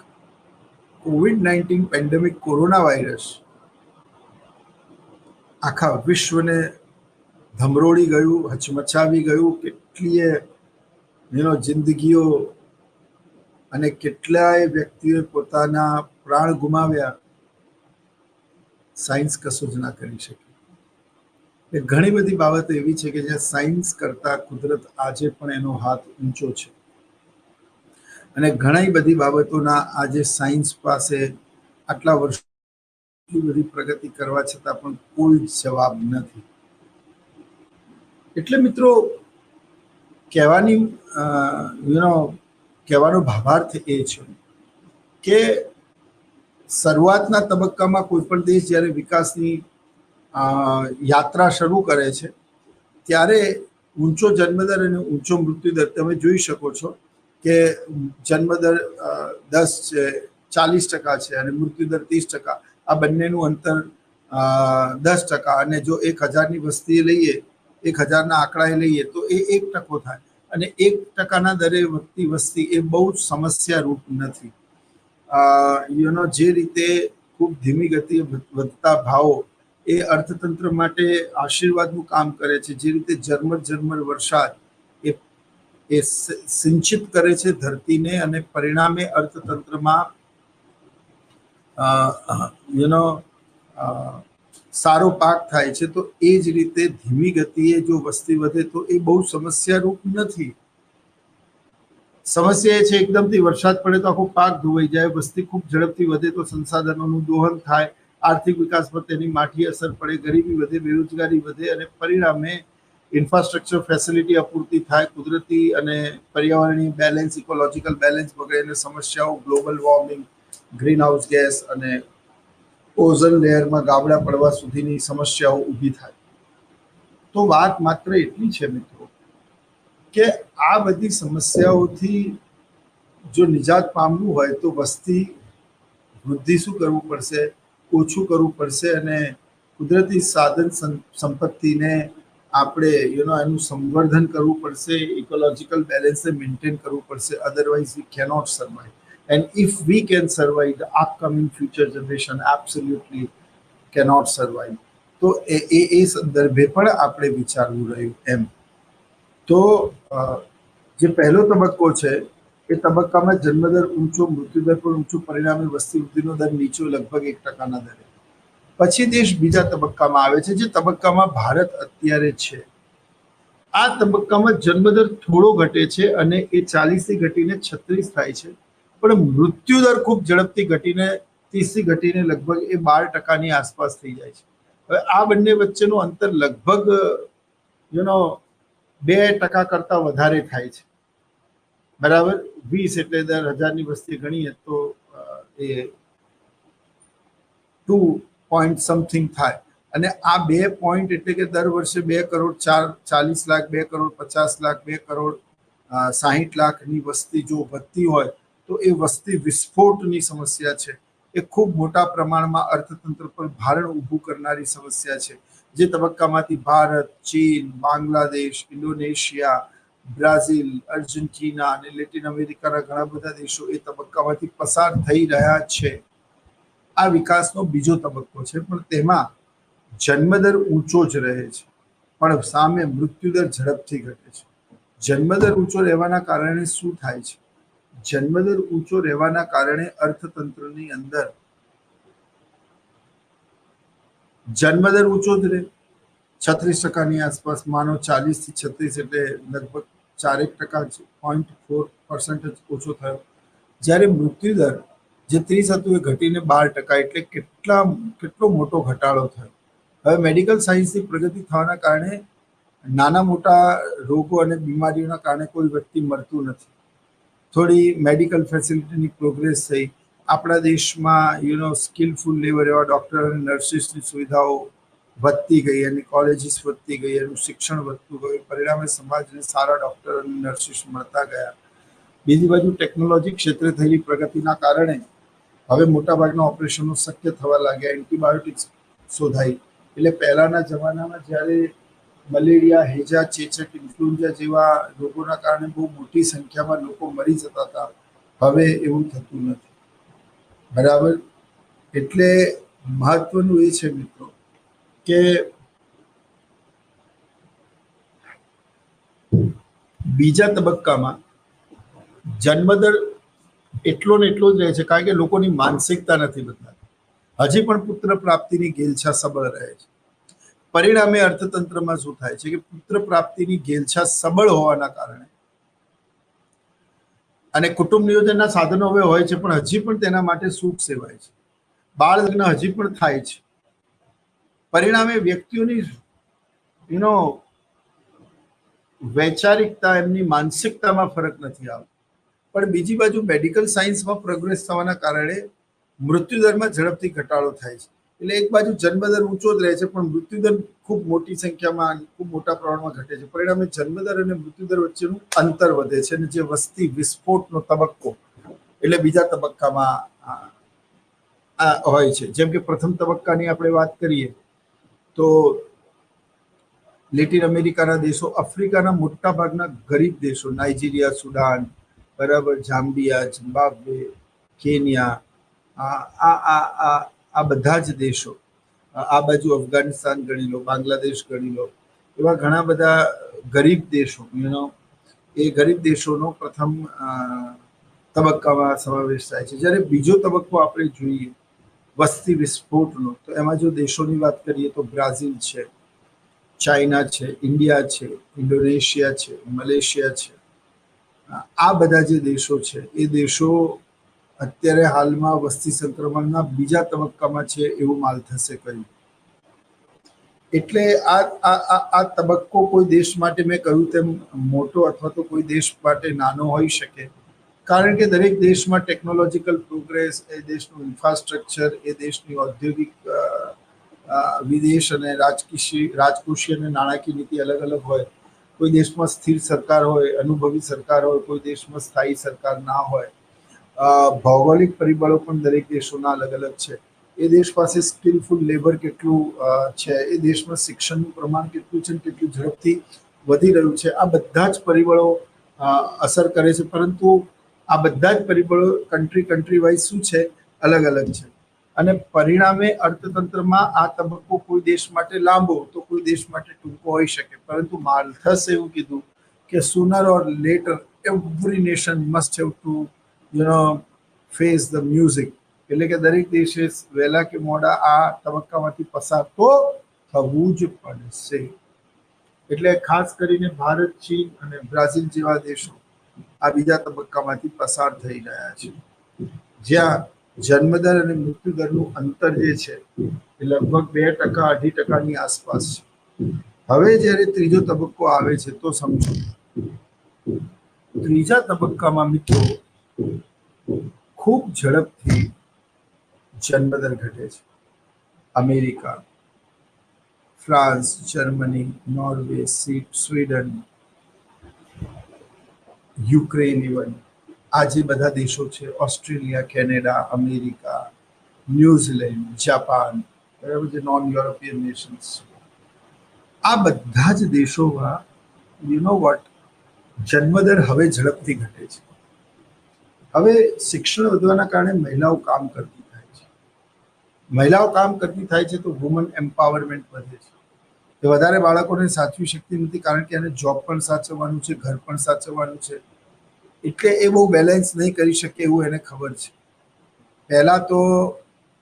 COVID-19 પેન્ડેમિક, કોરોના વાયરસ આખા વિશ્વને ધમરોળી ગયું, હચમચાવી ગયું. કેટલીય જિંદગીઓ અને કેટલાય વ્યક્તિઓએ પોતાના પ્રાણ ગુમાવ્યા. સાયન્સ કશું જ ના કરી શકે. ઘણી બધી બાબતો એવી છે કે જ્યાં સાયન્સ કરતા કુદરત આજે પણ એનો હાથ ઊંચો છે અને ઘણી બધી બાબતોના આજે સાયન્સ પાસે આટલા વર્ષ એટલી બધી પ્રગતિ કરવા છતાં પણ કોઈ જવાબ નથી. એટલે મિત્રો કહેવાની કહેવાનો ભાવાર્થ એ છે કે શરૂઆતના તબક્કામાં કોઈ પણ દેશ જ્યારે વિકાસની યાત્રા શરૂ કરે છે ત્યારે ઊંચો જન્મદર અને ઊંચો મૃત્યુદર તમે જોઈ શકો છો કે જન્મદર 10 છે, 40% છે અને મૃત્યુદર 30%. આ બંનેનું અંતર 10%. અને જો 1000ની વસ્તી લઈએ, 1000ના આંકડાએ લઈએ તો એ 1% થાય. અને 1%ના દરે વધતી વસ્તી એ બહુ જ સમસ્યારૂપ નથી. જે રીતે ખૂબ ધીમી ગતિએ વધતા ભાવો એ અર્થતંત્ર માટે આશીર્વાદનું કામ કરે છે. જે રીતે ઝરમર વરસાદ એ સિંચિત કરે છે ધરતીને અને પરિણામે અર્થતંત્રમાં સારો પાક થાય છે. તો એ જ રીતે ધીમી ગતિએ જો વસ્તી વધે તો એ બહુ સમસ્યારૂપ નથી. સમસ્યા એ છે એકદમથી વરસાદ પડે તો આખો પાક ધોવાઈ જાય, વસ્તી ખૂબ ઝડપથી વધે તો સંસાધનોનું દોહન થાય, આર્થિક વિકાસ પર તેની માઠી અસર પડે, ગરીબી વધે, બેરોજગારી વધે અને પરિણામે ઇન્ફ્રાસ્ટ્રક્ચર ફેસિલિટી અપૂરતી થાય, કુદરતી અને પર્યાવરણીય બેલેન્સ, ઇકોલોજીકલ બેલેન્સ વગેરેની સમસ્યાઓ, global warming, green house gas અને ઓઝોન લેયરમાં ગાબડા પડવા સુધીની સમસ્યાઓ ઊભી થાય. તો વાત માત્ર એટલી છે મિત્રો કે આ બધી સમસ્યાઓથી જો નિજાત પામવું હોય તો વસ્તી વૃદ્ધિ શું કરવું પડશે? ઓછું કરવું પડશે અને કુદરતી સાધન સંપત્તિને આપણે એનું સંવર્ધન કરવું પડશે, ઇકોલોજીકલ બેલેન્સને મેન્ટેન કરવું પડશે. Otherwise V cannot survive. And if we can survive, the upcoming future generation absolutely cannot survive. તો એ સંદર્ભે પણ આપણે વિચારવું રહ્યું એમ. તો જે પહેલો તબક્કો છે એ તબક્કામાં જન્મદર ઊંચો, મૃત્યુદર પણ ઊંચો, પરિણામે વસ્તી વૃદ્ધિનો દર નીચો લગભગ 1%ના દરે. પછી દેશ બીજા તબક્કામાં આવે છે, જે તબક્કામાં ભારત અત્યારે છે. આ તબક્કામાં જન્મદર થોડો ઘટે છે અને એ 40થી ઘટીને 36 થાય છે, પણ મૃત્યુદર ખૂબ ઝડપથી ઘટીને 30થી ઘટીને લગભગ એ 12%ની આસપાસ થઈ જાય છે. હવે આ બંને વચ્ચેનું અંતર લગભગ 2% કરતા વધારે થાય છે. બરાબર. 20 એટલે દર 1000ની વસ્તી ગણીએ તો એ 2 પોઈન્ટ સમથિંગ થાય. અને આ 2 પોઈન્ટ એટલે કે દર વર્ષે 2 કરોડ 40 લાખ, 2 કરોડ 50 લાખ, 2 કરોડ 60 લાખની વસ્તી જો વધતી હોય તો એ વસ્તી વિસ્ફોટની સમસ્યા છે. એ ખૂબ મોટા પ્રમાણમાં અર્થતંત્ર પર ભારણ ઊભું કરનારી સમસ્યા છે. જે તબક્કામાંથી ભારત, ચીન, બાંગ્લાદેશ, ઇન્ડોનેશિયા, બ્રાઝિલ, અર્જેન્ટિના અને લેટિન અમેરિકાના ઘણા બધા દેશો એ તબક્કામાંથી પસાર થઈ રહ્યા છે. આ વિકાસનો બીજો તબક્કો છે, પણ તેમાં જન્મદર ઊંચો જ રહે છે, પણ સામે મૃત્યુદર ઝડપથી ઘટે છે. જન્મદર ઊંચો રહેવાના કારણે શું થાય છે? જન્મદર ઊંચો રહેવાના કારણે અર્થતંત્રની અંદર જન્મદર ઊંચો જ રહે, 36%ની આસપાસ. માનો 40 થી 36 એટલે લગભગ 4% 0.4% ઓછો થયો. જ્યારે મૃત્યુદર જે 30 હતું એ ઘટીને 12%, એટલે કેટલો મોટો ઘટાડો થયો. હવે મેડિકલ સાયન્સની પ્રગતિ થવાના કારણે નાના મોટા રોગો અને બીમારીઓના કારણે કોઈ વ્યક્તિ મરતું નથી. થોડી મેડિકલ ફેસિલિટીની પ્રોગ્રેસ થઈ. આપણા દેશમાં સ્કિલફુલ લેબર એવા ડૉક્ટર અને નર્સિસની સુવિધાઓ વધતી ગઈ અને કોલેજીસ વધતી ગઈ, એનું શિક્ષણ વધતું ગયું. પરિણામે સમાજને સારા ડૉક્ટર અને નર્સિસ મળતા ગયા. બીજી બાજુ ટેકનોલોજી ક્ષેત્રે થયેલી પ્રગતિના કારણે હવે મોટાભાગના ઓપરેશનો શક્ય થવા લાગ્યા. એન્ટીબાયોટિક્સ શોધાઈ. એટલે પહેલાંના જમાનામાં જ્યારે મલેરિયા, હેજા, ચેચક, ઇન્ફ્લુએન્ઝા જેવા રોગોના કારણે બહુ મોટી સંખ્યામાં લોકો મરી જતા હતા, હવે એવું થતું નથી. બરાબર. એટલે મહત્વનું એ છે મિત્રો કે બીજા તબક્કામાં જન્મદર એટલો ને એટલો જ રહે છે, કારણ કે લોકોની માનસિકતા નથી બદલાતી. હજી પણ પુત્ર પ્રાપ્તિની ઘેલછા સબળ રહે છે. પરિણામે અર્થતંત્રમાં શું થાય છે કે પુત્ર પ્રાપ્તિની ઘેલછા સબળ હોવાના કારણે અને કુટુંબ નિયોજનના સાધનો હવે હોય છે, પણ હજી પણ તેના માટે સૂટ સેવાય છે. બાળ લગ્ન હજી પણ થાય છે. પરિણામે વ્યક્તિઓની વૈચારિકતા, એમની માનસિકતામાં ફરક નથી આવતો. પણ બીજી બાજુ મેડિકલ સાયન્સમાં પ્રોગ્રેસ થવાના કારણે મૃત્યુદરમાં ઝડપથી ઘટાડો થાય છે. એટલે એક બાજુ જન્મદર ઊંચો જ રહે છે, પણ મૃત્યુદર ખૂબ મોટી સંખ્યામાં, ખૂબ મોટા પ્રમાણમાં ઘટે છે. પરિણામે જન્મદર અને મૃત્યુદર વચ્ચેનું અંતર વધે છે, અને જે વસ્તી વિસ્ફોટનો તબક્કો એટલે બીજા તબક્કામાં હોય છે. જેમ કે પ્રથમ તબક્કાની આપણે વાત કરીએ તો લેટિન અમેરિકાના દેશો, આફ્રિકાના મોટા ભાગના ગરીબ દેશો, નાઇજીરિયા, સુડાન, બરાબર, જામ્બિયા, ઝિમ્બાબ્વે, કેન્યા, આ બધા જ દેશો, આ બાજુ અફઘાનિસ્તાન ગણી લો, બાંગ્લાદેશ ગણી લો, એવા ઘણા બધા ગરીબ દેશો, એ ગરીબ દેશોનો પ્રથમ તબક્કામાં સમાવેશ થાય છે. જ્યારે બીજો તબક્કો આપણે જોઈએ વસ્તી વિસ્ફોટનો, તો એમાં જો દેશોની વાત કરીએ તો બ્રાઝિલ છે, ચાઇના છે, ઇન્ડિયા છે, ઇન્ડોનેશિયા છે, મલેશિયા છે. આ બધા જે દેશો છે એ દેશો અત્યારે હાલમાં વસ્તી સંક્રમણના બીજા તબક્કામાં છે એવું માલ થશે કર્યું. એટલે આ તબક્કો કોઈ દેશ માટે, મેં કહ્યું તેમ, મોટો અથવા તો કોઈ દેશ માટે નાનો હોઈ શકે, કારણ કે દરેક દેશમાં ટેકનોલોજીકલ પ્રોગ્રેસ, એ દેશનું ઇન્ફ્રાસ્ટ્રક્ચર, એ દેશની ઔદ્યોગિક, વિદેશ અને રાજકોષીય અને નાણાકીય નીતિ અલગ અલગ હોય. કોઈ દેશમાં સ્થિર સરકાર હોય, અનુભવી સરકાર હોય, કોઈ દેશમાં સ્થાયી સરકાર ના હોય. ભૌગોલિક પરિબળો પણ દરેક દેશોના અલગ અલગ છે. એ દેશ પાસે સ્કિલફુલ લેબર કેટલું છે, એ દેશમાં શિક્ષણનું પ્રમાણ કેટલું છે, કેટલું ઝડપથી વધી રહ્યું છે, આ બધા જ પરિબળો અસર કરે છે. પરંતુ આ બધા જ પરિબળો કન્ટ્રી વાઇઝ શું છે, અલગ અલગ છે. અને પરિણામે અર્થતંત્રમાં આ તબક્કો કોઈ દેશ માટે લાંબો તો કોઈ દેશ માટે ટૂંકો હોઈ શકે. પરંતુ માલ્થસ એવું કીધું કે sooner or letter every nation must have to face the music. એટલે કે દરેક દેશે વહેલા કે મોડા આ તબક્કામાંથી પસાર તો થવું જ પડશે. એટલે ખાસ કરીને ભારત, ચીન અને બ્રાઝિલ જેવા દેશો આ બીજા તબક્કામાંથી પસાર થઈ રહ્યા છે, જ્યાં જન્મદર અને મૃત્યુદરનું અંતર જે છે એ લગભગ 2%, 2.5%ની આસપાસ છે. હવે જ્યારે ત્રીજો તબક્કો આવે છે તો સમજો, ત્રીજા તબક્કામાં મિત્રો ખૂબ ઝડપથી જન્મદર ઘટે છે. America, France, Germany, Norway, Sweden, Ukraine, even આ જે બધા દેશો છે, Australia, Canada, America, New Zealand, Japan, બરાબર, જે નોન યુરોપિયન નેશન્સ છે, આ બધા જ દેશોમાં જન્મદર હવે ઝડપથી ઘટે છે. હવે શિક્ષણ વધવાના કારણે મહિલાઓ કામ કરતી થાય છે. મહિલાઓ કામ કરતી થાય છે તો વુમન એમ્પાવરમેન્ટ વધે છે. એ વધારે બાળકોને સાચવી શકતી નથી, કારણ કે એને જોબ પણ સાચવવાનું છે, ઘર પણ સાચવવાનું છે. એટલે એ બહુ બેલેન્સ નહીં કરી શકે એવું એને ખબર છે. પહેલાં તો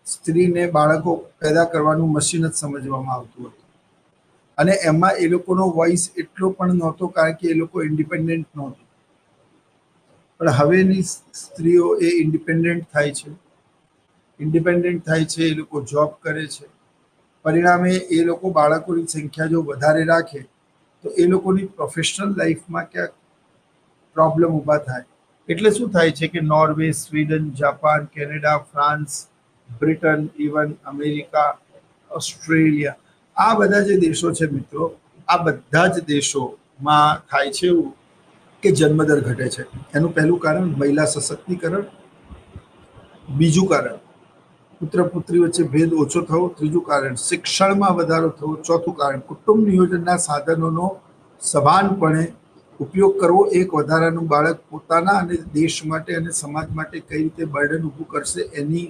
સ્ત્રીને બાળકો પેદા કરવાનું મશીન જ સમજવામાં આવતું હતું, અને એમાં એ લોકોનો વોઇસ એટલો પણ નહોતો, કારણ કે એ લોકો ઇન્ડિપેન્ડન્ટ નહોતું. પણ હવેની સ્ત્રીઓ એ ઇન્ડિપેન્ડન્ટ થાય છે, એ લોકો જોબ કરે છે. પરિણામે એ લોકો બાળકોની સંખ્યા જો વધારે રાખે તો એ લોકોની પ્રોફેશનલ લાઈફમાં ક્યાંક પ્રોબ્લેમ ઊભા થાય. એટલે શું થાય છે કે Norway, Sweden, Japan, Canada, France, Britain, even America, Australia, આ બધા જે દેશો છે મિત્રો, આ બધા જ દેશોમાં થાય છે એવું કે જન્મદર ઘટે છે. એનું પહેલું કારણ મહિલા સશક્તિકરણ, બીજું કારણ પુત્ર પુત્રી વચ્ચે ભેદ ઓછો થવો, ત્રીજું કારણ શિક્ષણમાં વધારો થવો, ચોથું કારણ કુટુંબ નિયોજનના સાધનોનો સભાનપણે ઉપયોગ કરવો. એક વધારાનું બાળક પોતાના અને દેશ માટે અને સમાજ માટે કઈ રીતે બર્ડન ઊભું કરશે એની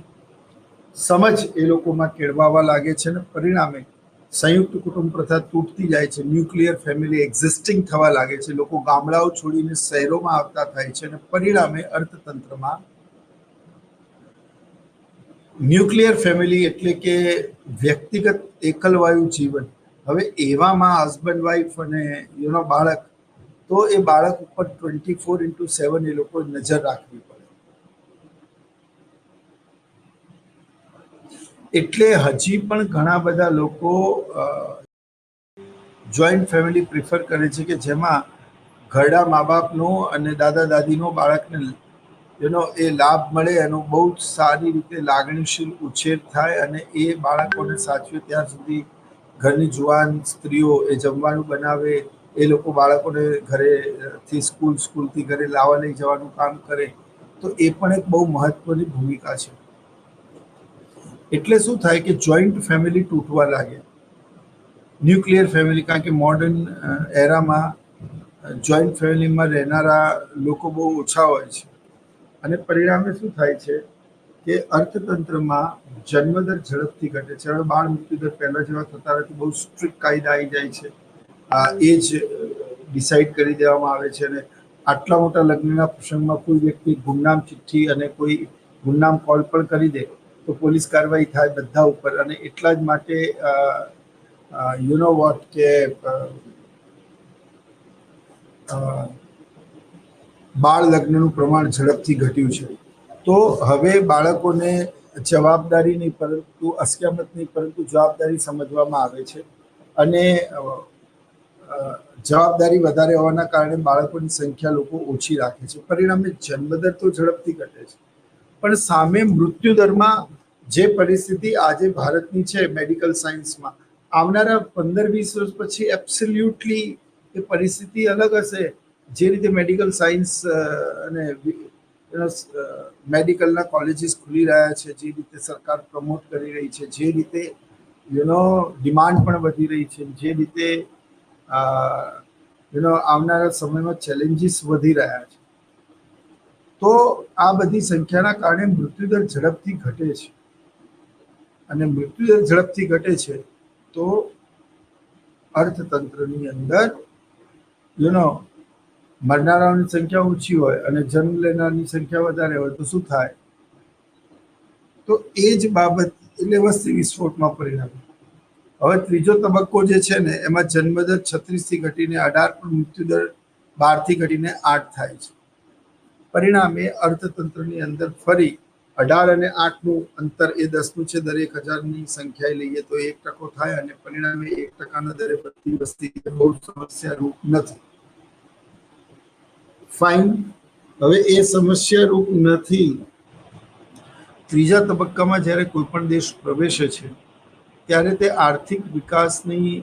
સમજ એ લોકોમાં કેળવાવા લાગે છે, અને પરિણામે સંયુક્ત કુટુંબ પ્રથા તૂટતી જાય છે. ન્યુક્લિયર ફેમિલી એક્ઝિસ્ટિંગ થવા લાગે છે. લોકો ગામડાઓ છોડીને શહેરોમાં આવતા થાય છે, અને પરિણામે અર્થતંત્રમાં ન્યુક્લિયર ફેમિલી એટલે કે વ્યક્તિગત એકલવાયુ જીવન. હવે એવામાં હસબન્ડ વાઈફ અને બાળક, તો એ બાળક ઉપર 24/7 એ લોકો નજર રાખવી પડે. એટલે હજી પણ ઘણા બધા લોકો જોઈન્ટ ફેમિલી પ્રિફર કરે છે કે જેમાં ઘરડા મા બાપનો અને દાદા દાદીનો બાળકને એનો એ લાભ મળે, એનો બહુ જ સારી રીતે લાગણીશીલ ઉછેર થાય અને એ બાળકોને સાચવે ત્યાં સુધી ઘરની જુવાન સ્ત્રીઓ એ જમવાનું બનાવે, એ લોકો બાળકોને ઘરેથી સ્કૂલથી ઘરે લાવવા લઈ જવાનું કામ કરે, તો એ પણ એક બહુ મહત્વની ભૂમિકા છે. એટલે શું થાય કે જોઈન્ટ ફેમિલી તૂટવા લાગે, ન્યુક્લિયર ફેમિલી, કારણ કે મોડર્ન એરામાં જોઈન્ટ ફેમિલીમાં રહેનારા લોકો બહુ ઓછા હોય છે અને પરિણામે શું થાય છે કે અર્થતંત્રમાં જન્મદર ઝડપથી ઘટે છે. હવે બાળ મૃત્યુદર પહેલા જેવા થતા નથી, બહુ સ્ટ્રિક્ટ કાયદા આવી જાય છે, એ જ ડિસાઇડ કરી દેવામાં આવે છે અને આટલા મોટા લગ્નના પ્રસંગમાં કોઈ વ્યક્તિ ગુમનામ ચિઠ્ઠી અને કોઈ ગુમનામ કોલ પણ કરી દે તો પોલીસ કાર્યવાહી થાય બધા ઉપર. અને એટલા જ માટે યુ નો વોટ કે બાળ લગ્નનું પ્રમાણ ઝડપથી ઘટ્યું છે. તો હવે બાળકોને જવાબદારી નહીં પરંતુ અસ્ક્યામત નહીં પરંતુ જવાબદારી સમજવામાં આવે છે અને જવાબદારી વધારે હોવાના કારણે બાળકોની સંખ્યા લોકો ઓછી રાખે છે. પરિણામે જન્મદર તો ઝડપથી ઘટે છે, પણ સામે મૃત્યુદરમાં જે પરિસ્થિતિ આજે ભારતની છે મેડિકલ સાયન્સમાં, આવનારા 15-20 વર્ષ પછી એબ્સોલ્યુટલી એ પરિસ્થિતિ અલગ હશે. જે રીતે મેડિકલ સાયન્સ અને મેડિકલના કોલેજીસ ખુલી રહ્યા છે, જે રીતે સરકાર પ્રમોટ કરી રહી છે, જે રીતે ડિમાન્ડ પણ વધી રહી છે, જે રીતે આવનારા સમયમાં ચેલેન્જીસ વધી રહ્યા છે, તો આ બધી સંખ્યાના કારણે મૃત્યુદર ઝડપથી ઘટે છે. અને મૃત્યુદર ઝડપથી ઘટે છે તો અર્થતંત્રની અંદર મરનારાઓની સંખ્યા ઓછી હોય અને જન્મ લેનારની સંખ્યા વધારે હોય તો શું થાય? તો એ જ બાબત એટલે વસ્તી વિસ્ફોટમાં પરિણમે. હવે ત્રીજો તબક્કો જે છે ને એમાં જન્મદર 36થી ઘટીને 18 પણ મૃત્યુદર 12થી ઘટીને 8 થાય છે. પરિણામે અર્થતંત્રની અંદર ફરી 18 અને 8નું અંતર એ 10નું છે. દરેક 1000ની સંખ્યાએ લઈએ તો 1% થાય અને પરિણામે 1%ના દરે વધતી વસ્તી બહુ સમસ્યારૂપ નથી. ફાઇન. હવે એ સમસ્યારૂપ નથી. ત્રીજા તબક્કામાં જ્યારે કોઈ પણ દેશ પ્રવેશે છે ત્યારે તે આર્થિક વિકાસની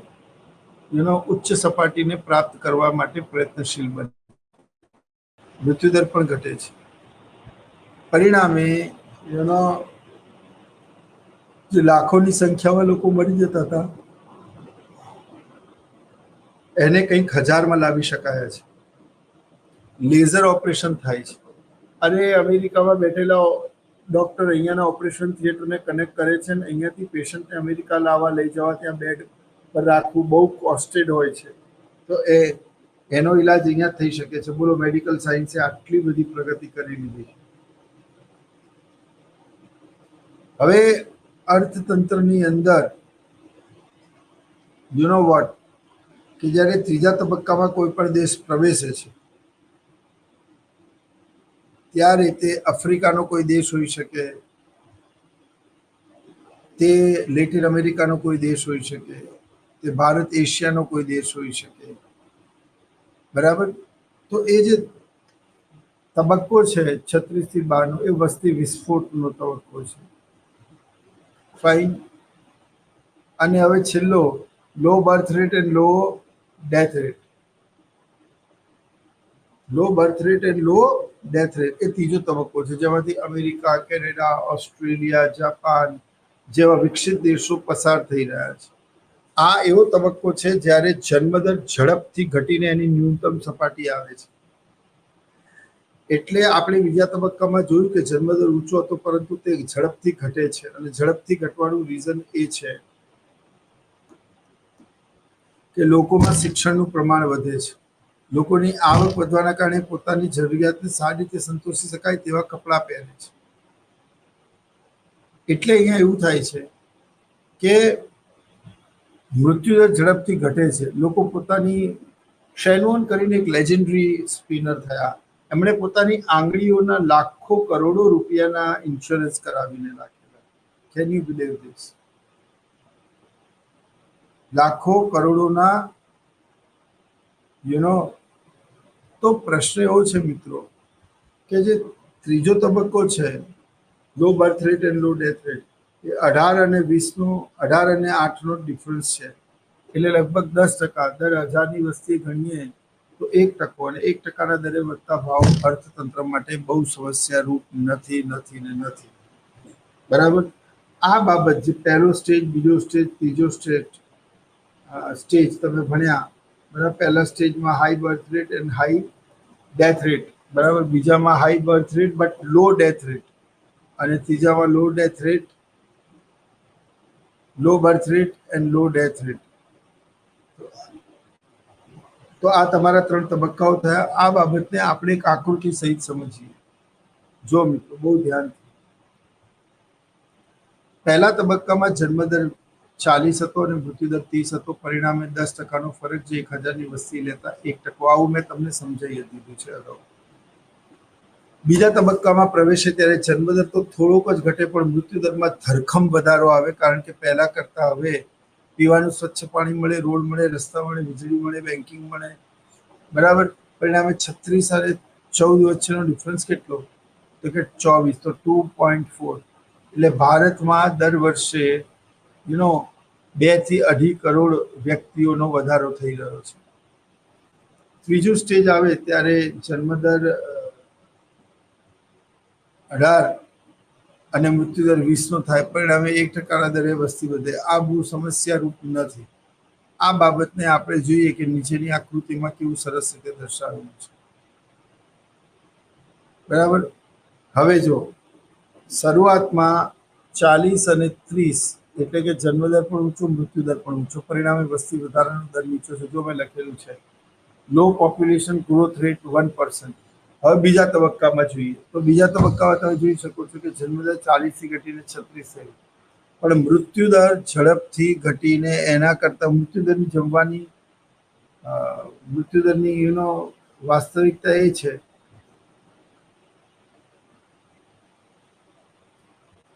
ઉચ્ચ સપાટીને પ્રાપ્ત કરવા માટે પ્રયત્નશીલ બને, મૃત્યુદર પણ ઘટે છે. પરિણામે જે લાખોની સંખ્યામાં લોકો મરી જતા હતા એને કંઈક 1000માં લાવી શકાયા છે. લેઝર ઓપરેશન થાય છે અને અમેરિકામાં બેઠેલા ડૉક્ટર અહીંયાના ઓપરેશન થિયેટરને કનેક્ટ કરે છે અને અહીંયાથી પેશન્ટને અમેરિકા લાવવા લઈ જવા, ત્યાં બેડ પર રાખવું બહુ કોસ્ટેડ હોય છે. તો એનો ઈલાજ અહીંયા થઈ શકે છે. બોલો, મેડિકલ સાયન્સે આટલી બધી પ્રગતિ કરી લીધી છે. હવે અર્થતંત્રની અંદર વોટ કે જ્યારે ત્રીજા તબક્કામાં કોઈ પણ દેશ પ્રવેશે છે ત્યારે તે આફ્રિકાનો કોઈ દેશ હોઈ શકે, તે લેટિન અમેરિકાનો કોઈ દેશ હોઈ શકે, તે ભારત એશિયાનો કોઈ દેશ હોઈ શકે, બરાબર. તો એ જે તબક્કો છે 36થી 12નો એ વસ્તી વિસ્ફોટનો તબક્કો છે. ફાઇન. અને હવે છેલ્લો low birth rate and low death rate. Low birth rate and low death rate એ ત્રીજો તબક્કો છે, જેમાંથી અમેરિકા, કેનેડા, ઓસ્ટ્રેલિયા, જાપાન જેવા વિકસિત દેશો પસાર થઈ રહ્યા છે. આ એવો તબક્કો છે જ્યારે જન્મદર ઝડપથી ઘટીને એની ન્યૂનતમ સપાટી આવે છે. એટલે આપણે બીજા તબક્કામાં જોયું કે જન્મદર ઊંચો હતો પરંતુ તે ઝડપથી ઘટે છે અને ઝડપથી ઘટવાનું રીઝન એ છે કે લોકોમાં શિક્ષણનું પ્રમાણ વધે છે. લોકોની આવક વધવાના કારણે પોતાની જરૂરિયાતને સારી રીતે સંતોષી શકાય તેવા કપડાં પહેરે છે. એટલે અહીંયા એવું થાય છે કે મૃત્યુદર ઝડપથી ઘટે છે. લોકો પોતાની શેનવોન કરીને એક લેજેન્ડરી સ્પિનર થયા, એમણે પોતાની આંગળીઓના લાખો કરોડો રૂપિયાના ઇન્સ્યોરન્સ કરાવીને રાખેલા. Can you believe this? લાખો કરોડોના તો પ્રશ્ન એવો છે મિત્રો કે જે ત્રીજો તબક્કો છે, low birth rate and low death rate, એ 18 અને 20 નો 18 અને 8 નો ડિફરન્સ છે. એટલે લગભગ 10%. દર 1000ની વસ્તી ગણીએ તો 1%, અને 1%ના દરે વધતા ભાવ અર્થતંત્ર માટે બહુ સમસ્યારૂપ નથી. બરાબર. આ બાબત જે પહેલો સ્ટેજ, બીજો સ્ટેજ, ત્રીજો સ્ટેજ તમે ભણ્યા, બરાબર. પહેલા સ્ટેજમાં high birth rate and high death rate, બરાબર. બીજામાં high birth rate but low death rate, અને ત્રીજામાં low birth rate and low death rate. તો આ તમારા 3 તબક્કાઓ થયા. આ બાબતને આપણે એક આકૃતિ સહિત સમજીએ. જો મિત્રો બહુ ધ્યાનથી. પહેલા તબક્કામાં જન્મદર 40 હતો અને મૃત્યુદર 30 હતો. પરિણામે 10%નો ફરક, જે 1000ની વસ્તી લેતા 1%. આવું મેં તમને સમજાવી દીધું છે અગાઉ. બીજા તબક્કામાં પ્રવેશે ત્યારે જન્મદર તો થોડોક જ ઘટે, પણ મૃત્યુદરમાં ધરખમ વધારો આવે, કારણ કે પહેલા કરતા હવે પીવાનું સ્વચ્છ પાણી મળે, રોડ મળે, રસ્તા મળે, વીજળી મળે, બેન્કિંગ મળે, બરાબર. પરિણામે 36 અને 14 વચ્ચેનો ડિફરન્સ કેટલો? તો કે 24, તો 2.4. એટલે ભારતમાં દર વર્ષે 2 થી 2.5 કરોડ વ્યક્તિઓનો વધારો થઈ રહ્યો છે. ત્રીજું સ્ટેજ આવે ત્યારે જન્મદર 18 અને મૃત્યુદર 20નો થાય. પરિણામે 1%ના દરે વસ્તી વધે. આ બહુ સમસ્યારૂપ નથી. આ બાબતને આપણે જોઈએ કે નીચેની આકૃતિમાં કેવું સરસ રીતે દર્શાવેલું છે, બરાબર. હવે જો શરૂઆતમાં 40 અને 30, એટલે કે જન્મદર પણ ઊંચો, મૃત્યુદર પણ ઊંચો. પરિણામે વસ્તી વધારાનો દર નીચો છે. જો મેં લખેલું છે, લો પોપ્યુલેશન ગ્રોથ રેટ 1%. હવે બીજા તબક્કામાં જોઈએ તો બીજા તબક્કામાં તમે જોઈ શકો છો કે જન્મદર 40 થી ઘટીને 36 થયું, પણ મૃત્યુદર ઝડપથી ઘટીને એના કરતા મૃત્યુદરની વાસ્તવિકતા એ છે.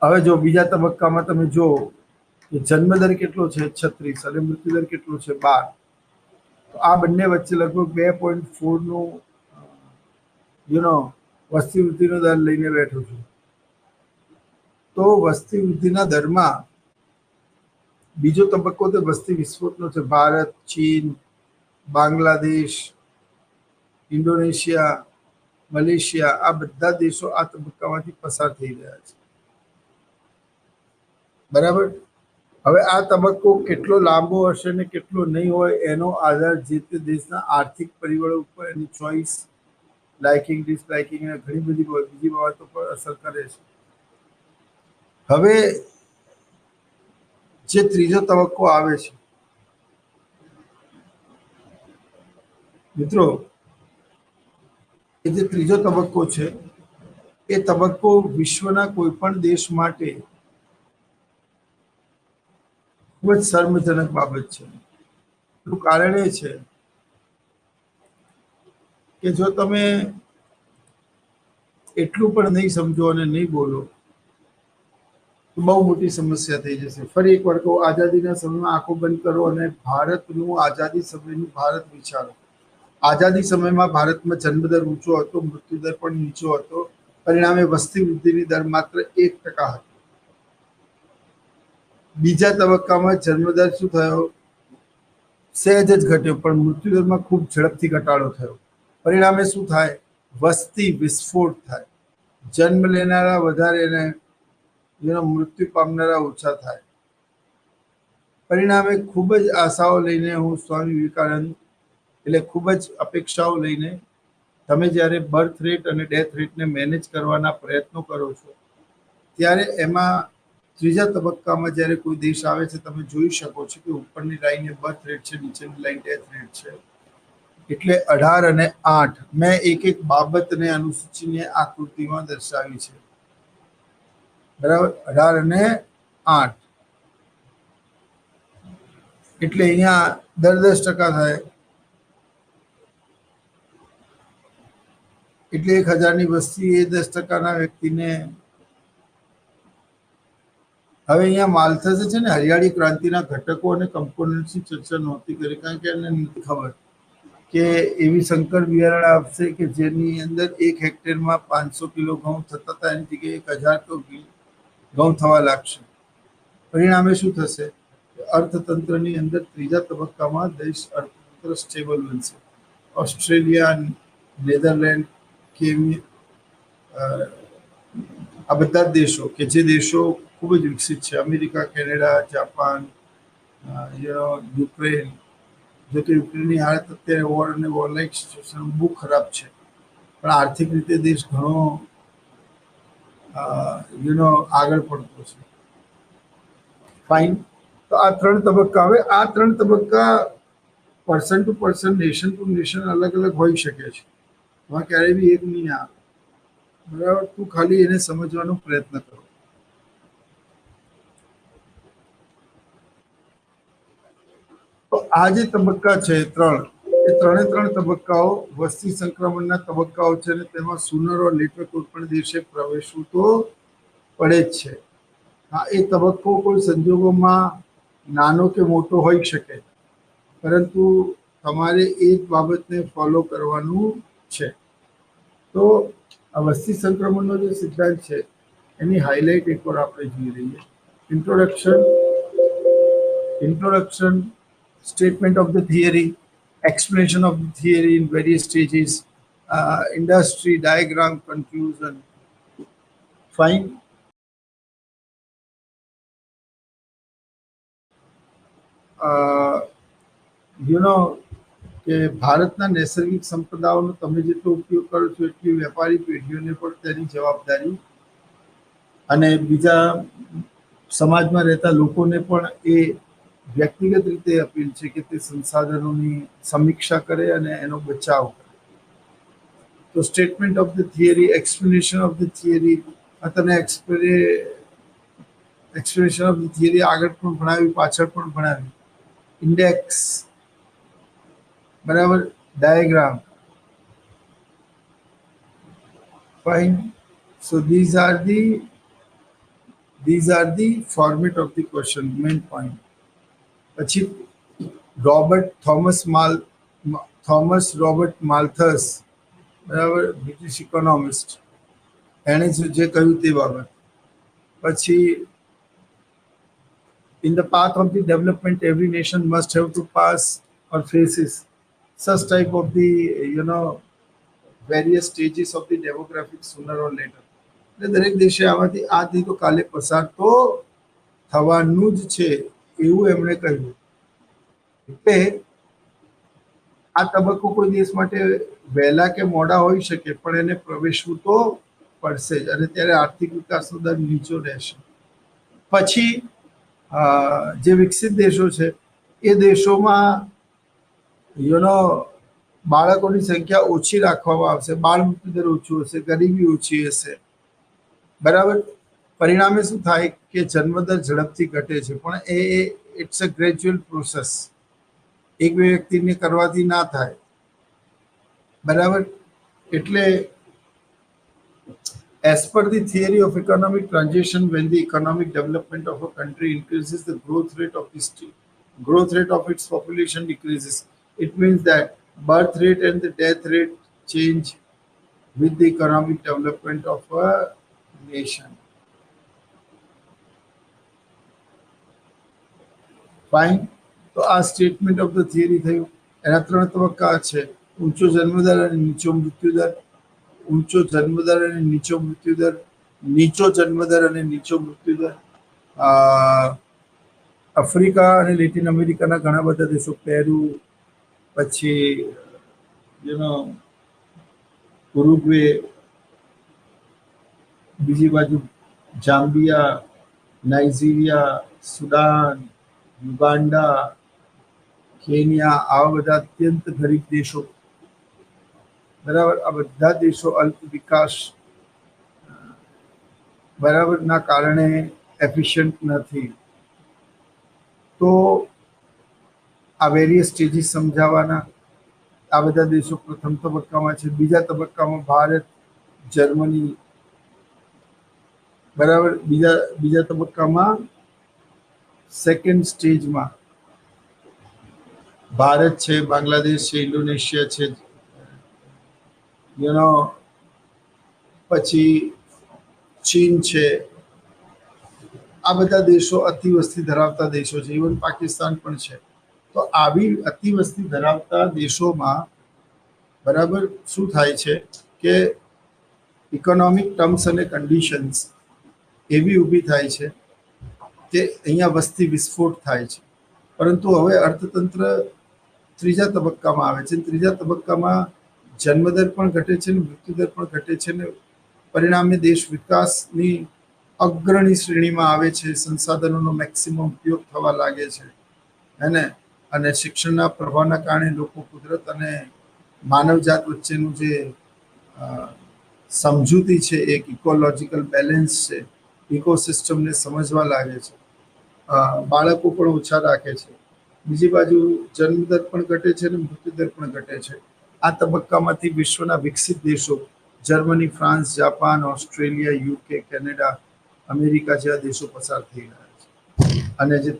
હવે જો બીજા તબક્કામાં તમે જો કે જન્મદર કેટલો છે 36 અને મૃત્યુદર કેટલો છે 12, તો આ બંને વચ્ચે લગભગ 2.4 નું વસ્તી વૃદ્ધિનો દર લઈને બેઠો છું. તો વસ્તી વૃદ્ધિના દરમાં બીજો તબક્કો તો વસ્તી વિસ્ફોટનો છે. ભારત, ચીન, બાંગ્લાદેશ, ઇન્ડોનેશિયા, મલેશિયા, આ બધા દેશો આ તબક્કામાંથી પસાર થઈ રહ્યા છે, બરાબર. હવે આ તબક્કો કેટલો લાંબો હશે ને કેટલો નહીં હોય એનો આધાર જે તે દેશના આર્થિક પરિબળો ઉપર, એની ચોઈસ, લાઇકિંગ, ડિસલાઇકિંગ અને ઘણી બધી બીજી બાબતો પર અસર કરે છે. હવે જે ત્રીજો તબક્કો આવે છે મિત્રો, એ જે ત્રીજો તબક્કો છે એ તબક્કો વિશ્વના કોઈ પણ દેશ માટે ખૂબ જ શર્મજનક બાબત છે. એનું કારણ એ છે કે જો તમે એટલું પણ નહીં સમજો અને નહીં બોલો તો બહુ મોટી સમસ્યા થઈ જશે. ફરી એકવાર કહું, આઝાદીના સમયમાં આંખો બંધ કરો અને ભારતનું આઝાદી સમયનું ભારત વિચારો. આઝાદી સમયમાં ભારતમાં જન્મદર ઊંચો હતો, મૃત્યુદર પણ નીચો હતો. પરિણામે વસ્તી વૃદ્ધિની દર માત્ર 1% હતો. બીજા તબક્કામાં જન્મદર શું થયો? સહેજ જ ઘટ્યો, પણ મૃત્યુદરમાં ખૂબ ઝડપથી ઘટાડો થયો. પરિણામે શું થાય? વસ્તી વિસ્ફોટ થાય. જન્મ લેનારા વધારે અને મૃત્યુ પામનારા ઓછા થાય. પરિણામે ખૂબ જ આશાઓ લઈને હું સ્વામી વિવેકાનંદ, એટલે ખૂબ જ અપેક્ષાઓ લઈને તમે જ્યારે બર્થ રેટ અને ડેથ રેટને મેનેજ કરવાના પ્રયત્નો કરો છો, ત્યારે એમાં ત્રીજા તબક્કામાં જ્યારે કોઈ દેશ આવે છે, તમે જોઈ શકો છો કે ઉપરની લાઈન એ બર્થ રેટ છે, નીચેની લાઈન ડેથ રેટ છે. એટલે 18 અને 8 મેં એક બાબતને અનુસૂચિને આકૃતિમાં દર્શાવી છે, બરાબર. 18 અને 8 એટલે અહીંયા 10% થાય. એટલે 1000ની વસ્તી એ 10%ના વ્યક્તિને હવે અહીંયા માલ્થસે છે ને હરિયાળી ક્રાંતિના ઘટકો અને કમ્પોનન્ટ્સની ચર્ચા નહોતી કરી, કારણ કે એને નથી ખબર કે એવી સંકર બિયારણ આપશે કે જેની અંદર 1 હેક્ટરમાં 500 કિલો ઘઉં થતા હતા, એની જગ્યાએ 1000 તો ઘઉં થવા લાગશે. પરિણામે શું થશે? અર્થતંત્રની અંદર ત્રીજા તબક્કામાં દેશ અર્થતંત્ર સ્ટેબલ બનશે. ઓસ્ટ્રેલિયા, નેધરલેન્ડ, કેવી આ બધા જ દેશો કે જે દેશો ખૂબ જ વિકસિત છે, અમેરિકા, કેનેડા, જાપાન, યુક્રેન, જો કે યુક્રેનની હાલત અત્યારે વોર અને વોરલાઇક સિચ્યુએશન બહુ ખરાબ છે, પણ આર્થિક રીતે દેશ ઘણો આગળ પડતો છે. ફાઇન. તો આ 3 તબક્કા. હવે આ 3 તબક્કા person to person, nation to nation અલગ અલગ હોઈ શકે છે. એમાં ક્યારેય બી એક નહીં આવે. બરાબર? તું ખાલી એને સમજવાનો પ્રયત્ન કરો. તો આ જે તબક્કા છે 3, એ 3 તબક્કાઓ વસ્તી સંક્રમણના તબક્કાઓ છે, અને તેમાં સુનર ઓર લેટર કોઈ પણ દેશે પ્રવેશવું તો પડે જ છે. હા, એ તબક્કો કોઈ સંજોગોમાં નાનો કે મોટો હોઈ શકે, પરંતુ તમારે એ જ બાબતને ફોલો કરવાનું છે. તો આ વસ્તી સંક્રમણનો જે સિદ્ધાંત છે એની હાઇલાઇટ એકવાર આપણે જોઈ લઈએ. Introduction, statement of the theory, explanation of the theory in various stages, industry diagram, conclusion. Fine. કે ભારતના નૈસર્ગિક સંપદાઓનો તમે જેટલો ઉપયોગ કરો છો એટલી વેપારી પેઢીઓને પણ તેની જવાબદારી, અને બીજા સમાજમાં રહેતા લોકોને પણ એ વ્યક્તિગત રીતે અપીલ છે કે તે સંસાધનોની સમીક્ષા કરે અને એનો બચાવ કરે. તો statement of the theory, explanation of the theory, તને એક્સપ્લેનેશન ઓફ ધ થિયરી આગળ પણ ભણાવી, પાછળ પણ ભણાવી. ઇન્ડેક્સ, બરાબર, diagram. Fine. So these are the format of the question, main point. પછી થોમસ રોબર્ટ માલ્થસ, બરાબર, બ્રિટિશ ઇકોનોમિસ્ટ, એણે જે કહ્યું તે બાબત. પછી in the path of the development every nation must have to pass or faces such type of the various stages of the demographic sooner or later. એટલે દરેક દેશે આમાંથી આથી તો કાલે પસાર તો થવાનું જ છે એવું એમણે કહ્યું. એટલે આ તબક્કો કોઈ દેશ માટે વહેલા કે મોડા હોઈ શકે, પણ એને પ્રવેશવું તો પડશે જ, અને ત્યારે આર્થિક વિકાસનો દર નીચો રહેશે. પછી જે વિકસિત દેશો છે એ દેશોમાં બાળકોની સંખ્યા ઓછી રાખવામાં આવશે, બાળ મૃત્યુદર ઓછું હશે, ગરીબી ઓછી હશે. બરાબર. પરિણામે શું થાય કે જન્મદર ઝડપથી ઘટે છે, પણ ઇટ્સ અ ગ્રેજ્યુઅલ પ્રોસેસ. એક બે વ્યક્તિને કરવાથી ના થાય. બરાબર. એટલે as per the theory of economic transition, when the economic development of a country increases, the growth rate of its population decreases. It means that birth rate and the death rate change with the economic development of a nation. Fine. તો આ statement of the theory થયું. એના 3 તબક્કા છે: ઊંચો જન્મદર અને નીચો મૃત્યુદર, ઊંચો જન્મદર અને નીચો મૃત્યુદર, નીચો જન્મદર અને નીચો મૃત્યુદર. આફ્રિકા અને લેટિન અમેરિકાના ઘણા બધા દેશો, પેરુ, પછી ઉરુગ્વે, બીજી બાજુ Zambia, Nigeria, Sudan, Uganda, Kenya, આવા બધા અત્યંત ગરીબ દેશો. બરાબર. આ બધા દેશો અલ્પ વિકાસ બરાબર ના કારણે એફિશિયન્ટ નથી. તો આ વેરિયસ સ્ટેજીસ સમજાવવાના. આ બધા દેશો પ્રથમ તબક્કામાં છે. બીજા તબક્કામાં ભારત, જર્મની, બરાબર. બીજા તબક્કામાં સેકન્ડ સ્ટેજમાં ભારત છે, બાંગ્લાદેશ છે, ઇન્ડોનેશિયા છે, પછી ચીન છે, આ બધા દેશો અતિવસ્તી ધરાવતા દેશો છે, ઇવન પાકિસ્તાન પણ છે. તો આવી અતિવસ્તી ધરાવતા દેશોમાં બરાબર શું થાય છે કે ઇકોનોમિક ટર્મ્સ અને કન્ડિશન્સ એવી ઊભી થાય છે કે અહીંયા વસ્તી વિસ્ફોટ થાય છે. પરંતુ હવે અર્થતંત્ર ત્રીજા તબક્કામાં આવે છે. ત્રીજા તબક્કામાં જન્મદર પણ ઘટે છે ને મૃત્યુદર પણ ઘટે છે ને પરિણામે દેશ વિકાસની અગ્રણી શ્રેણીમાં આવે છે. સંસાધનોનો મેક્સિમમ ઉપયોગ થવા લાગે છે એને અને શિક્ષણના પ્રભાવના કારણે લોકો કુદરત અને માનવજાત વચ્ચેનું જે સમજૂતી છે, એક ઇકોલોજીકલ બેલેન્સ છે, ઇકોસિસ્ટમને સમજવા લાગે છે. બાળકો પણ ઓછા રાખે છે. બીજી બાજુ જન્મદર પણ ઘટે છે અને મૃત્યુદર પણ ઘટે છે. આ તબક્કામાંથી વિશ્વના વિકસિત દેશો Germany, France, Japan, Australia, UK, Canada, America જેવા દેશો પસાર થઈ રહ્યા છે. અને જે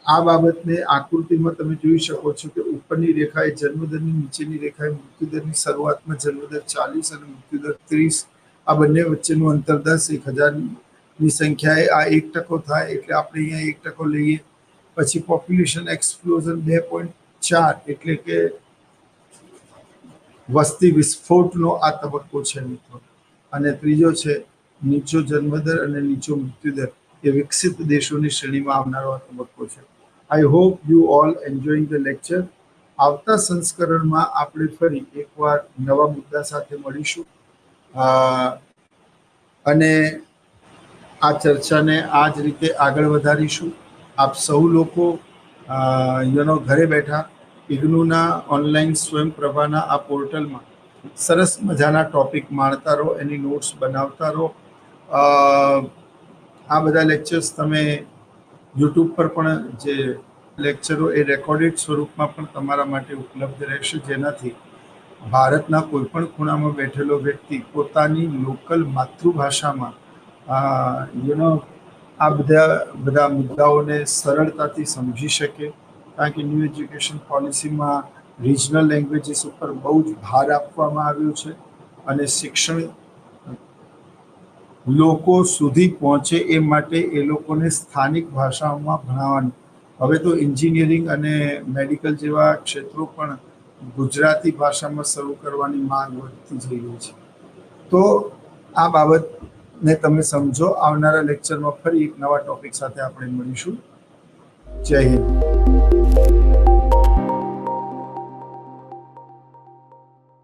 આ બાબતને આકૃતિમાં તમે જોઈ શકો છો કે ઉપરની રેખાએ જન્મદરની, નીચેની રેખાએ મૃત્યુદરની. શરૂઆતમાં જન્મદર 40 અને મૃત્યુદર 30. આ બંને વચ્ચેનું અંતર 10. 1000ની સંખ્યાએ આ 1% થાય એટલે આપણે અહીંયા 1% લઈએ. પછી પોપ્યુલેશન એક્સપ્લોઝન 2.4 એટલે કે વસ્તી વિસ્ફોટનો આ તબક્કો છે મિત્રો. અને ત્રીજો છે નીચો જન્મદર અને નીચો મૃત્યુદર, એ વિકસિત દેશોની શ્રેણીમાં આવનારો આ તબક્કો છે. I hope you all enjoying the lecture. આવતા સંસ્કરણમાં આપણે ફરી એકવાર નવા મુદ્દા સાથે મળીશું અને આ ચર્ચાને આ જ રીતે આગળ વધારીશું. આપ સૌ લોકો ઘરે બેઠા ઇગ્નુના ઓનલાઈન સ્વયંપ્રભાના આ પોર્ટલમાં સરસ મજાના ટોપિક માણતા રહો, એની નોટ્સ બનાવતા રહો. આ બધા લેક્ચર્સ તમે યુટ્યુબ પર પણ જે લેક્ચરો એ રેકોર્ડેડ સ્વરૂપમાં પણ તમારા માટે ઉપલબ્ધ રહેશે, જેનાથી ભારતના કોઈ પણ ખૂણામાં બેઠેલો વ્યક્તિ પોતાની લોકલ માતૃભાષામાં આ બધા મુદ્દાઓને સરળતાથી સમજી શકે. કારણ કે ન્યૂ એજ્યુકેશન પોલિસીમાં રિજનલ લેંગ્વેજીસ ઉપર બહુ જ ભાર આપવામાં આવ્યો છે અને શિક્ષણ લોકો સુધી પહોંચે એ માટે એ લોકોને સ્થાનિક ભાષાઓમાં ભણાવવાનું. હવે તો એન્જિનિયરિંગ અને મેડિકલ જેવા ક્ષેત્રો પણ ગુજરાતી ભાષામાં શરૂ કરવાની માંગ વધતી જઈ રહી છે. તો આ બાબતને તમે સમજો. આવનારા લેક્ચરમાં ફરી એક નવા ટોપિક સાથે આપણે મળીશું. જય હિન્દ.